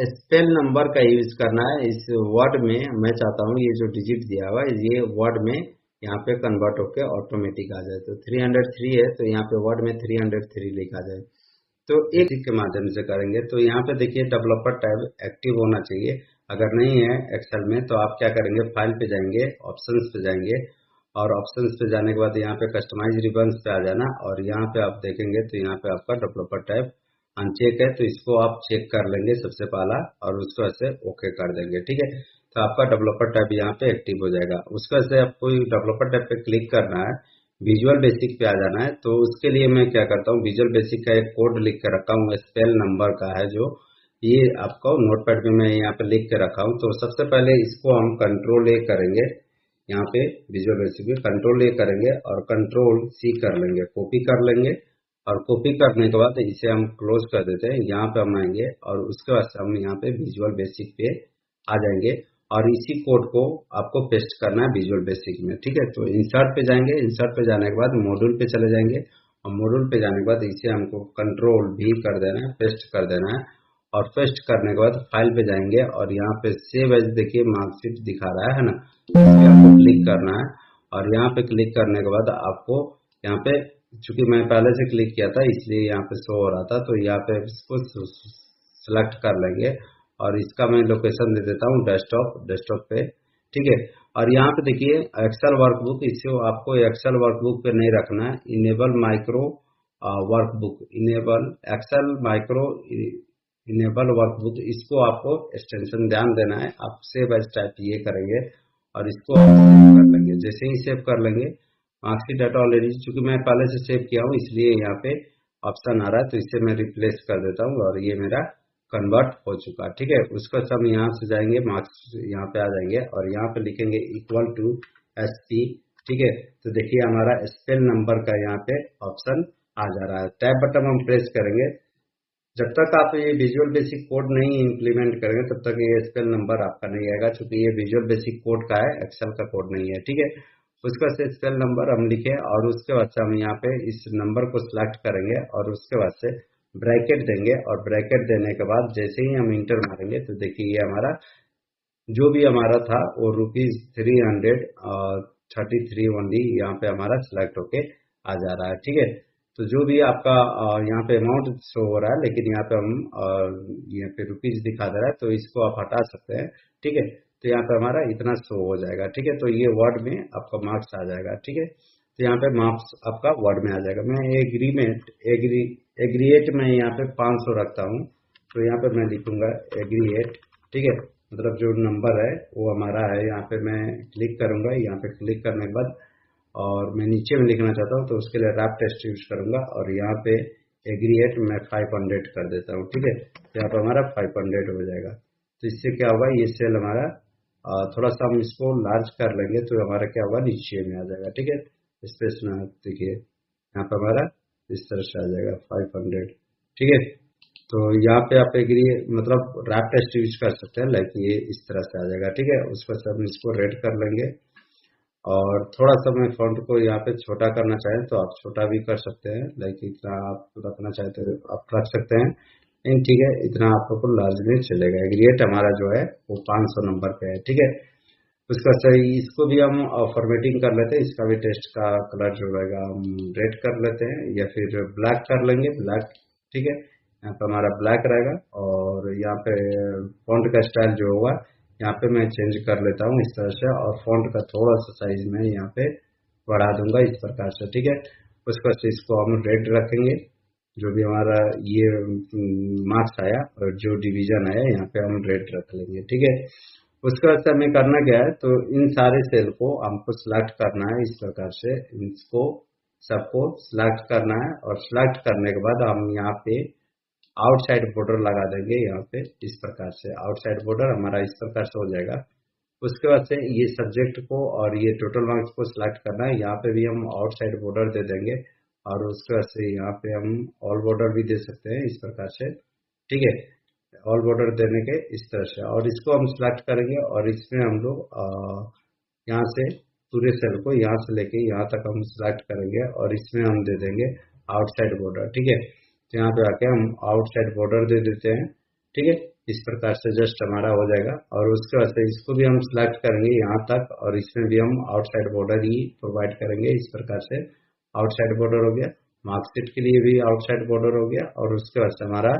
स्पेल नंबर का यूज करना है इस वर्ड में। मैं चाहता हूँ ये जो डिजिट दिया हुआ है ये वर्ड में यहाँ पे कन्वर्ट होके ऑटोमेटिक आ जाए। तो 303 है, तो यहाँ पे वर्ड में 303 लिखा जाए। तो एक के माध्यम से करेंगे। तो यहाँ पे देखिए डेवलपर टैब एक्टिव होना चाहिए। अगर नहीं है एक्सेल में तो आप क्या करेंगे, फाइल पे जाएंगे, ऑप्शंस पे जाएंगे, और ऑप्शंस पे जाने के बाद यहाँ पे कस्टमाइज रिबन्स पे आ जाना, और यहाँ पे आप देखेंगे तो यहाँ पे आपका डेवलपर टैब अनचेक है, तो इसको आप चेक कर लेंगे सबसे पहला, और उसको ऐसे ओके कर देंगे। ठीक है, तो आपका डेवलपर टैब यहाँ पे एक्टिव हो जाएगा। उसको ऐसे आपको डेवलपर टैब पे क्लिक करना है, विजुअल बेसिक पे आ जाना है। तो उसके लिए मैं क्या करता हूँ, विजुअल बेसिक का एक कोड लिख के रखा हूँ, स्पेल नंबर का है जो, ये आपको नोटपैड में मैं यहाँ पे लिख के रखा हूँ। तो सबसे पहले इसको हम कंट्रोल ए करेंगे, यहाँ पे विजुअल बेसिक में कंट्रोल ए करेंगे और कंट्रोल सी कर लेंगे, कॉपी कर लेंगे। और कॉपी करने के बाद इसे हम क्लोज कर देते हैं। यहाँ पे हम आएंगे और उसके बाद हम यहाँ पे विजुअल बेसिक पे आ जाएंगे, और इसी कोड को आपको पेस्ट करना है विजुअल बेसिक में। ठीक है, तो इंसर्ट पे जाएंगे, इंसर्ट पे जाने के बाद मॉड्यूल पे चले जाएंगे, और मॉड्यूल पे जाने के बाद इसे हमको कंट्रोल भी कर देना है, पेस्ट कर देना है। और पेस्ट करने के बाद फाइल पे जाएंगे, और यहाँ पे सेव एज देखिए मार्कशीट दिखा रहा है ना, इस पे आपको क्लिक करना है। और यहाँ पे क्लिक करने के बाद आपको यहाँ पे, चूंकि मैं पहले से क्लिक किया था इसलिए यहाँ पे शो हो रहा था, तो यहाँ पे इसको सिलेक्ट कर लेंगे, और इसका मैं लोकेशन दे देता हूँ डेस्कटॉप, डेस्कटॉप पे। ठीक है, और यहाँ पे देखिए एक्सेल वर्कबुक, इससे आपको एक्सेल वर्कबुक पे नहीं रखना है, enable micro workbook, enable Excel micro enable workbook, इसको आपको एक्सटेंशन ध्यान देना है। आप सेव एज टाइप ये करेंगे और इसको आप सेव कर लेंगे। जैसे ही सेव कर लेंगे, मार्कशीट डाटा ऑलरेडी चूंकि मैं पहले से सेव किया हूँ इसलिए यहाँ पे ऑप्शन आ रहा है, तो इसे मैं रिप्लेस कर देता हूँ, और ये मेरा कन्वर्ट हो चुका। ठीक है, उसको सब यहाँ से जाएंगे, मार्क्स यहाँ पे आ जाएंगे, और यहाँ पे लिखेंगे इक्वल टू SP। ठीक है, तो देखिए हमारा स्पेल नंबर का यहाँ पे ऑप्शन आ जा रहा है। टैब बटन हम प्रेस करेंगे, जब तक आप ये विजुअल बेसिक कोड नहीं इंप्लीमेंट करेंगे तब तक ये स्पेल नंबर आपका नहीं आएगा, क्योंकि ये विजुअल बेसिक कोड का है, एक्सेल का कोड नहीं है। ठीक है, उसका से स्पेल नंबर हम लिखे, और उसके बाद से हम यहाँ पे इस नंबर को सिलेक्ट करेंगे, और उसके बाद से ब्रैकेट देंगे, और ब्रैकेट देने के बाद जैसे ही हम इंटर मारेंगे तो देखिए ये हमारा जो भी हमारा था वो ₹333 ओनली यहाँ पे हमारा सिलेक्ट होके आ जा रहा है। ठीक है, तो जो भी आपका यहाँ पे अमाउंट शो हो रहा है, लेकिन यहाँ पे हम यहाँ पे रुपीज दिखा दे रहा है, तो इसको आप हटा सकते हैं। ठीक है, तो यहाँ पे हमारा इतना शो हो जाएगा। ठीक है, तो ये वर्ड में आपका मार्क्स आ जाएगा। ठीक है, तो यहाँ पे मार्क्स आपका वर्ड में आ जाएगा। मैं एग्रीएट में यहाँ पे 500 रखता हूँ, तो यहाँ पे मैं लिखूंगा एग्रीएट। ठीक है, मतलब जो नंबर है वो हमारा है, यहाँ पे मैं क्लिक करूंगा, यहाँ पे क्लिक करने के बाद और मैं नीचे में लिखना चाहता हूँ तो उसके लिए रैप टेस्ट यूज करूंगा, और यहाँ पे एग्रीएट मैं 500 कर देता हूँ। ठीक है, तो यहाँ पे हमारा 500 हो जाएगा। तो इससे क्या होगा, ये सेल हमारा थोड़ा सा हम इसको लार्ज कर लेंगे तो हमारा क्या होगा, नीचे में आ जाएगा। ठीक है, स्पेस में देखिए यहाँ पे हमारा इस तरह से आ जाएगा 500। ठीक है, तो यहाँ पे आप एग्री मतलब रैप टेस्ट यूज कर सकते हैं, लाइक ये इस तरह से आ जाएगा। ठीक है, उस पर से हम इसको रेड कर लेंगे, और थोड़ा सा मैं फॉन्ट को यहाँ पे छोटा करना चाहें तो आप छोटा भी कर सकते हैं, लाइक इतना आप रखना चाहें तो आप रख सकते हैं। लेकिन ठीक है, इतना आपको लार्ज में चलेगा। एग्रीएट हमारा जो है वो 500 नंबर पे है। ठीक है, उसका सही, इसको भी हम फॉर्मेटिंग कर लेते हैं, इसका भी टेस्ट का कलर जो रहेगा हम रेड कर लेते हैं, या फिर ब्लैक कर लेंगे, ब्लैक। ठीक है, यहाँ पे हमारा ब्लैक रहेगा, और यहाँ पे फॉन्ट का स्टाइल जो होगा यहाँ पे मैं चेंज कर लेता हूँ इस तरह से, और फॉन्ट का थोड़ा सा साइज में यहाँ पे बढ़ा दूंगा इस प्रकार से। ठीक है, उसका से इसको हम रेड रखेंगे, जो भी हमारा ये मार्क्स आया और जो डिवीजन आया यहाँ पे हम रेड रख लेंगे। ठीक है, उसके बाद से हमें करना क्या है, तो इन सारे सेल को हमको सिलेक्ट करना है इस प्रकार से, इसको सबको सिलेक्ट करना है, और सिलेक्ट करने के बाद हम यहाँ पे आउटसाइड बॉर्डर लगा देंगे। यहाँ पे इस प्रकार से आउटसाइड बॉर्डर हमारा इस प्रकार से हो जाएगा। उसके बाद से ये सब्जेक्ट को और ये टोटल मार्क्स को सिलेक्ट करना है। यहाँ पे भी हम आउटसाइड बॉर्डर दे देंगे और उसके बाद से यहाँ पे हम ऑल बॉर्डर भी दे सकते हैं इस प्रकार से, ठीक है। ऑल बॉर्डर देने के इस तरह से, और इसको हम सिलेक्ट करेंगे और इसमें हम लोग यहाँ से पूरे सेल को यहाँ से लेके यहाँ तक हम सिलेक्ट करेंगे और इसमें हम दे देंगे आउटसाइड बॉर्डर, ठीक है। तो यहाँ पे आके हम आउटसाइड बॉर्डर दे देते हैं, ठीक है। इस प्रकार से जस्ट हमारा हो जाएगा और उसके बाद से इसको भी हम सिलेक्ट करेंगे यहाँ तक और इसमें भी हम आउटसाइड बॉर्डर ही प्रोवाइड करेंगे इस प्रकार से। आउटसाइड बॉर्डर हो गया, मार्कशीट के लिए भी आउटसाइड बॉर्डर हो गया और उसके बाद से हमारा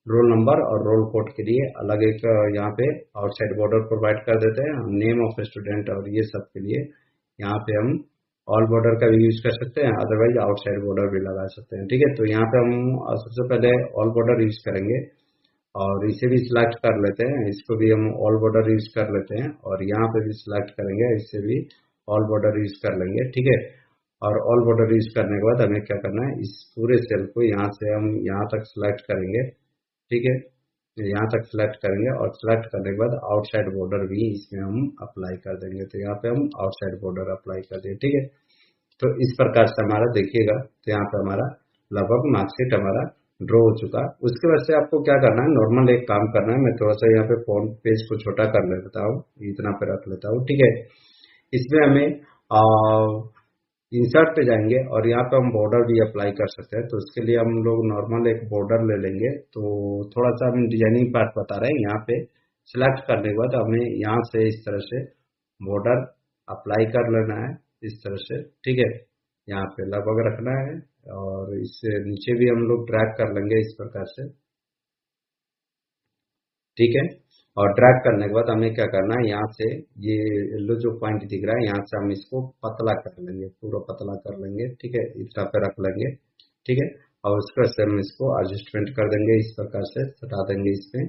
रोल नंबर और रोल कोड के लिए अलग एक यहाँ पे आउटसाइड बॉर्डर प्रोवाइड कर देते हैं। नेम ऑफ स्टूडेंट और ये सब के लिए यहाँ पे हम ऑल बॉर्डर का भी यूज कर सकते हैं, अदरवाइज आउटसाइड बॉर्डर भी लगा सकते हैं, ठीक है। तो यहाँ पे हम सबसे पहले ऑल बॉर्डर यूज करेंगे और इसे भी सिलेक्ट कर लेते हैं, इसको भी हम ऑल बॉर्डर यूज कर लेते हैं और यहाँ पे भी सिलेक्ट करेंगे, इससे भी ऑल बॉर्डर यूज कर लेंगे, ठीक है। और ऑल बॉर्डर यूज करने के बाद हमें क्या करना है, इस पूरे सेल को यहाँ से हम यहाँ तक सिलेक्ट करेंगे, ठीक है। यहाँ तक सिलेक्ट करेंगे और सिलेक्ट करने के बाद आउटसाइड बॉर्डर भी इसमें हम अप्लाई कर देंगे। तो यहाँ पे हम आउटसाइड बॉर्डर अप्लाई कर देंगे, ठीक है। तो इस प्रकार से हमारा देखिएगा, तो यहाँ पे हमारा लगभग मार्कशीट हमारा ड्रॉ हो चुका। उसके बाद से आपको क्या करना है, नॉर्मल एक काम करना है। मैं थोड़ा सा यहाँ पे फोन पेज को छोटा कर लेता हूँ, इतना पे रख लेता हूँ, ठीक है। इसमें हमें इंसर्ट पे जाएंगे और यहाँ पे हम बॉर्डर भी अप्लाई कर सकते हैं। तो उसके लिए हम लोग नॉर्मल एक बॉर्डर ले लेंगे। तो थोड़ा सा हम डिजाइनिंग पार्ट बता रहे हैं, यहाँ पे सिलेक्ट करने के बाद हमें यहाँ से इस तरह से बॉर्डर अप्लाई कर लेना है इस तरह से, ठीक है। यहाँ पे लगभग रखना है और इससे नीचे भी हम लोग ड्रैग कर लेंगे इस प्रकार से, ठीक है। और ड्रैग करने के बाद हमें क्या करना है, यहाँ से ये येलो जो पॉइंट दिख रहा है यहाँ से हम इसको पतला कर लेंगे, पूरा पतला कर लेंगे, ठीक है। इतना पे रख लेंगे, ठीक है। और उसके बाद से हम इसको एडजस्टमेंट कर देंगे इस प्रकार से, हटा देंगे इसमें,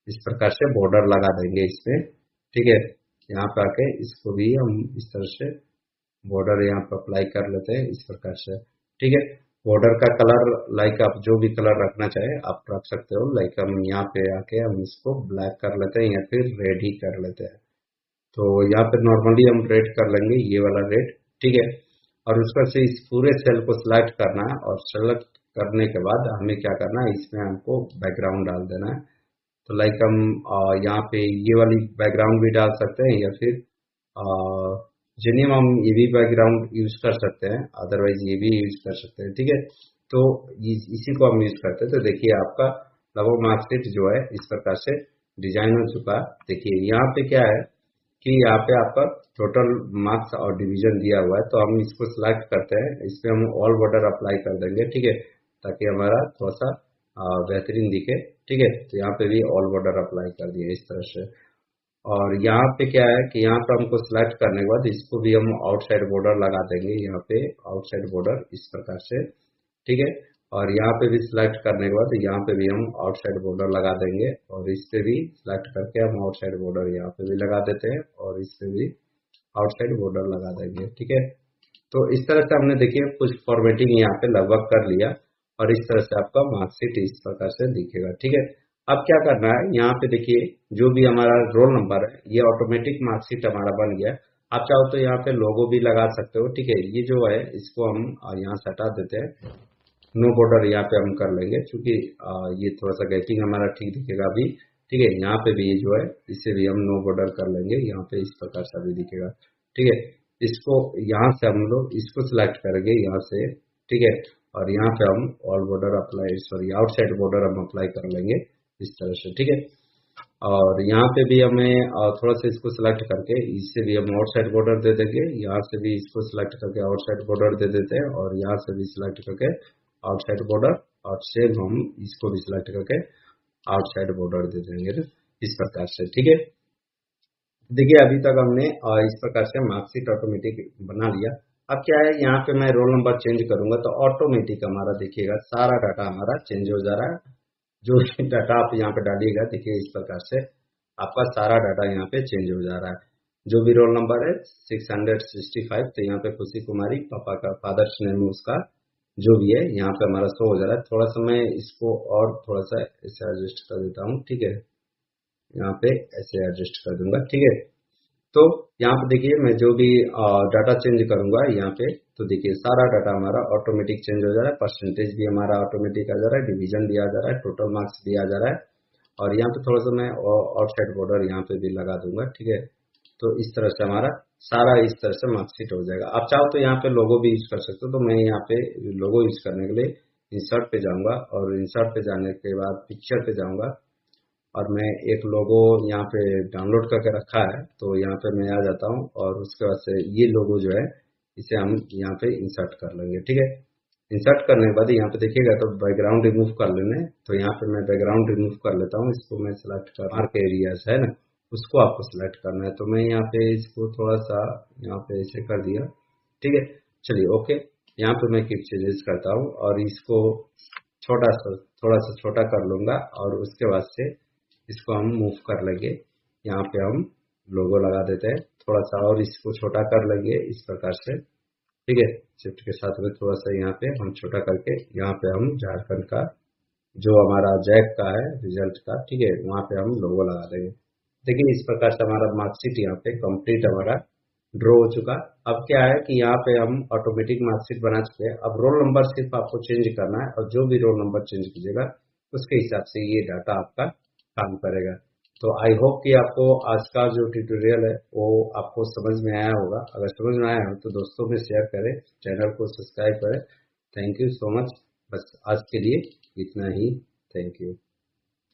इस प्रकार से बॉर्डर लगा देंगे इसमें, ठीक है। यहाँ पे आके इसको भी हम इस तरह से बॉर्डर यहाँ पे अप्लाई कर लेते हैं इस प्रकार से, ठीक है। बॉर्डर का कलर लाइक आप जो भी कलर रखना चाहे आप रख सकते हो। लाइक हम यहाँ पे आके हम इसको ब्लैक कर लेते हैं या फिर रेड ही कर लेते हैं। तो यहाँ पे नॉर्मली हम रेड कर लेंगे, ये वाला रेड, ठीक है। और उसका से इस पूरे सेल को सिलेक्ट करना है और सेलेक्ट करने के बाद हमें क्या करना है, इसमें हमको बैकग्राउंड डाल देना है। तो लाइक हम यहाँ पे ये वाली बैकग्राउंड भी डाल सकते हैं या फिर जेनियम हम ये भी बैकग्राउंड यूज कर सकते हैं, अदरवाइज ये भी यूज कर सकते हैं, ठीक है। तो इसी को हम यूज करते हैं। तो देखिए आपका लगभग मार्कशीट जो है इस प्रकार से डिजाइन हो चुका। देखिए यहाँ पे क्या है कि यहाँ पे आपका टोटल मार्क्स और डिवीजन दिया हुआ है। तो हम इसको सिलेक्ट करते हैं, इसमें हम ऑल बॉर्डर अप्लाई कर देंगे, ठीक है, ताकि हमारा थोड़ा सा बेहतरीन दिखे, ठीक है। तो यहाँ पे भी ऑल बॉर्डर अप्लाई कर दिए इस तरह से। और यहाँ पे क्या है कि यहाँ पे हमको सिलेक्ट करने के बाद इसको भी हम आउटसाइड बॉर्डर लगा देंगे, यहाँ पे आउटसाइड बॉर्डर इस प्रकार से, ठीक है। और यहाँ पे भी सिलेक्ट करने के बाद यहाँ पे भी हम आउटसाइड बॉर्डर लगा देंगे और इस पे भी सिलेक्ट करके हम आउटसाइड बॉर्डर यहाँ पे भी लगा देते हैं और इस पे भी आउटसाइड बॉर्डर लगा देंगे, ठीक है। तो इस तरह से हमने देखिए कुछ फॉर्मेटिंग यहाँ पे लगभग कर लिया और इस तरह से आपका मार्कशीट इस प्रकार से दिखेगा, ठीक है। अब क्या करना है, यहाँ पे देखिए जो भी हमारा रोल नंबर है ये ऑटोमेटिक मार्कशीट हमारा बन गया। आप चाहो तो यहाँ पे लोगो भी लगा सकते हो, ठीक है। ये जो है इसको हम यहाँ से हटा देते हैं, नो बॉर्डर यहाँ पे हम कर लेंगे क्योंकि ये थोड़ा सा गैपिंग हमारा ठीक दिखेगा अभी, ठीक है। यहाँ पे भी ये जो है इससे भी हम नो बॉर्डर कर लेंगे, यहाँ पे इस प्रकार से भी दिखेगा, ठीक है। इसको यहाँ से हम लोग इसको सिलेक्ट करेंगे यहाँ से, ठीक है। और यहाँ पे हम all border apply, sorry outside border हम अप्लाई कर लेंगे इस तरह से, ठीक है। और यहाँ पे भी हमें थोड़ा सा इसको सिलेक्ट करके इससे भी हम आउटसाइड बॉर्डर दे देंगे, यहाँ से भी इसको सिलेक्ट करके आउटसाइड बॉर्डर दे देते हैं और यहाँ से भी सिलेक्ट करके आउटसाइड बॉर्डर और सेम हम इसको भी सिलेक्ट करके आउटसाइड बॉर्डर दे देंगे इस प्रकार से, ठीक है। देखिए अभी तक हमने इस प्रकार से मार्कशीट ऑटोमेटिक बना लिया। अब क्या है, यहाँ पे मैं रोल नंबर चेंज करूंगा तो ऑटोमेटिक हमारा देखिएगा सारा डाटा हमारा चेंज हो जा रहा है। जो डाटा आप यहाँ पे डालिएगा देखिए इस प्रकार से आपका सारा डाटा यहाँ पे चेंज हो जा रहा है। जो भी रोल नंबर है 665, तो यहाँ पे खुशी कुमारी पापा का फादर्स नेम उसका जो भी है यहाँ पे हमारा शो हो जा रहा है। थोड़ा सा मैं इसको और थोड़ा सा ऐसे एडजस्ट कर देता हूँ, ठीक है। यहाँ पे ऐसे एडजस्ट कर दूंगा, ठीक है। तो यहाँ पे देखिए मैं जो भी डाटा चेंज करूंगा यहाँ पे, तो देखिए सारा डाटा हमारा ऑटोमेटिक चेंज हो जा रहा है, परसेंटेज भी हमारा ऑटोमेटिक आ जा रहा है, डिवीजन भी आ जा रहा है, टोटल मार्क्स भी आ जा रहा है। और यहाँ पे थोड़ा सा मैं आउटसाइड बॉर्डर यहाँ पे भी लगा दूंगा, ठीक है। तो इस तरह से हमारा सारा इस तरह से मार्कशीट हो जाएगा। आप चाहो तो यहाँ पे लोगो भी यूज कर सकते हो, तो मैं यहाँ पे लोगो यूज करने के लिए इंसर्ट पे जाऊंगा, और इंसर्ट पे जाने के बाद पिक्चर पे जाऊंगा, और मैं एक लोगो यहाँ पे डाउनलोड करके रखा है, तो यहाँ पे मैं आ जाता हूँ, और उसके बाद से ये लोगो जो है इसे हम यहाँ पे इंसर्ट कर लेंगे, ठीक है। इंसर्ट करने के बाद यहाँ पे देखिएगा तो बैकग्राउंड रिमूव कर लेने, तो यहाँ पे मैं बैकग्राउंड रिमूव कर लेता हूँ। इसको मैं सिलेक्ट कर, मार्क एरियाज है ना, उसको आपको सिलेक्ट करना है। तो मैं यहाँ पे इसको थोड़ा सा यहाँ पे ऐसे कर दिया, ठीक है। चलिए ओके, यहाँ पे मैं क्लिक चेंजेस करता हूँ, और इसको थोड़ा सा छोटा कर लूंगा, और उसके बाद से इसको हम मूव कर लेंगे। यहाँ पे हम लोगो लगा देते हैं थोड़ा सा, और इसको छोटा कर लेंगे इस प्रकार से, ठीक है। शिफ्ट के साथ में थोड़ा सा यहाँ पे हम छोटा करके, यहाँ पे हम झारखंड का जो हमारा जैक का है रिजल्ट का, ठीक है, वहाँ पे हम लोगो लगा देंगे। देखिए इस प्रकार से हमारा मार्कशीट यहाँ पे कंप्लीट हमारा ड्रॉ हो चुका। अब क्या है कि यहाँ पे हम ऑटोमेटिक मार्कशीट बना चुके हैं। अब रोल नंबर सिर्फ आपको चेंज करना है, और जो भी रोल नंबर चेंज कीजिएगा उसके हिसाब से ये डाटा आपका काम करेगा। तो आई होप कि आपको आज का जो ट्यूटोरियल है वो आपको समझ में आया होगा। अगर समझ में आया हो तो दोस्तों में शेयर करें, चैनल को सब्सक्राइब करें। Thank you so much. बस आज के लिए इतना ही। Thank you.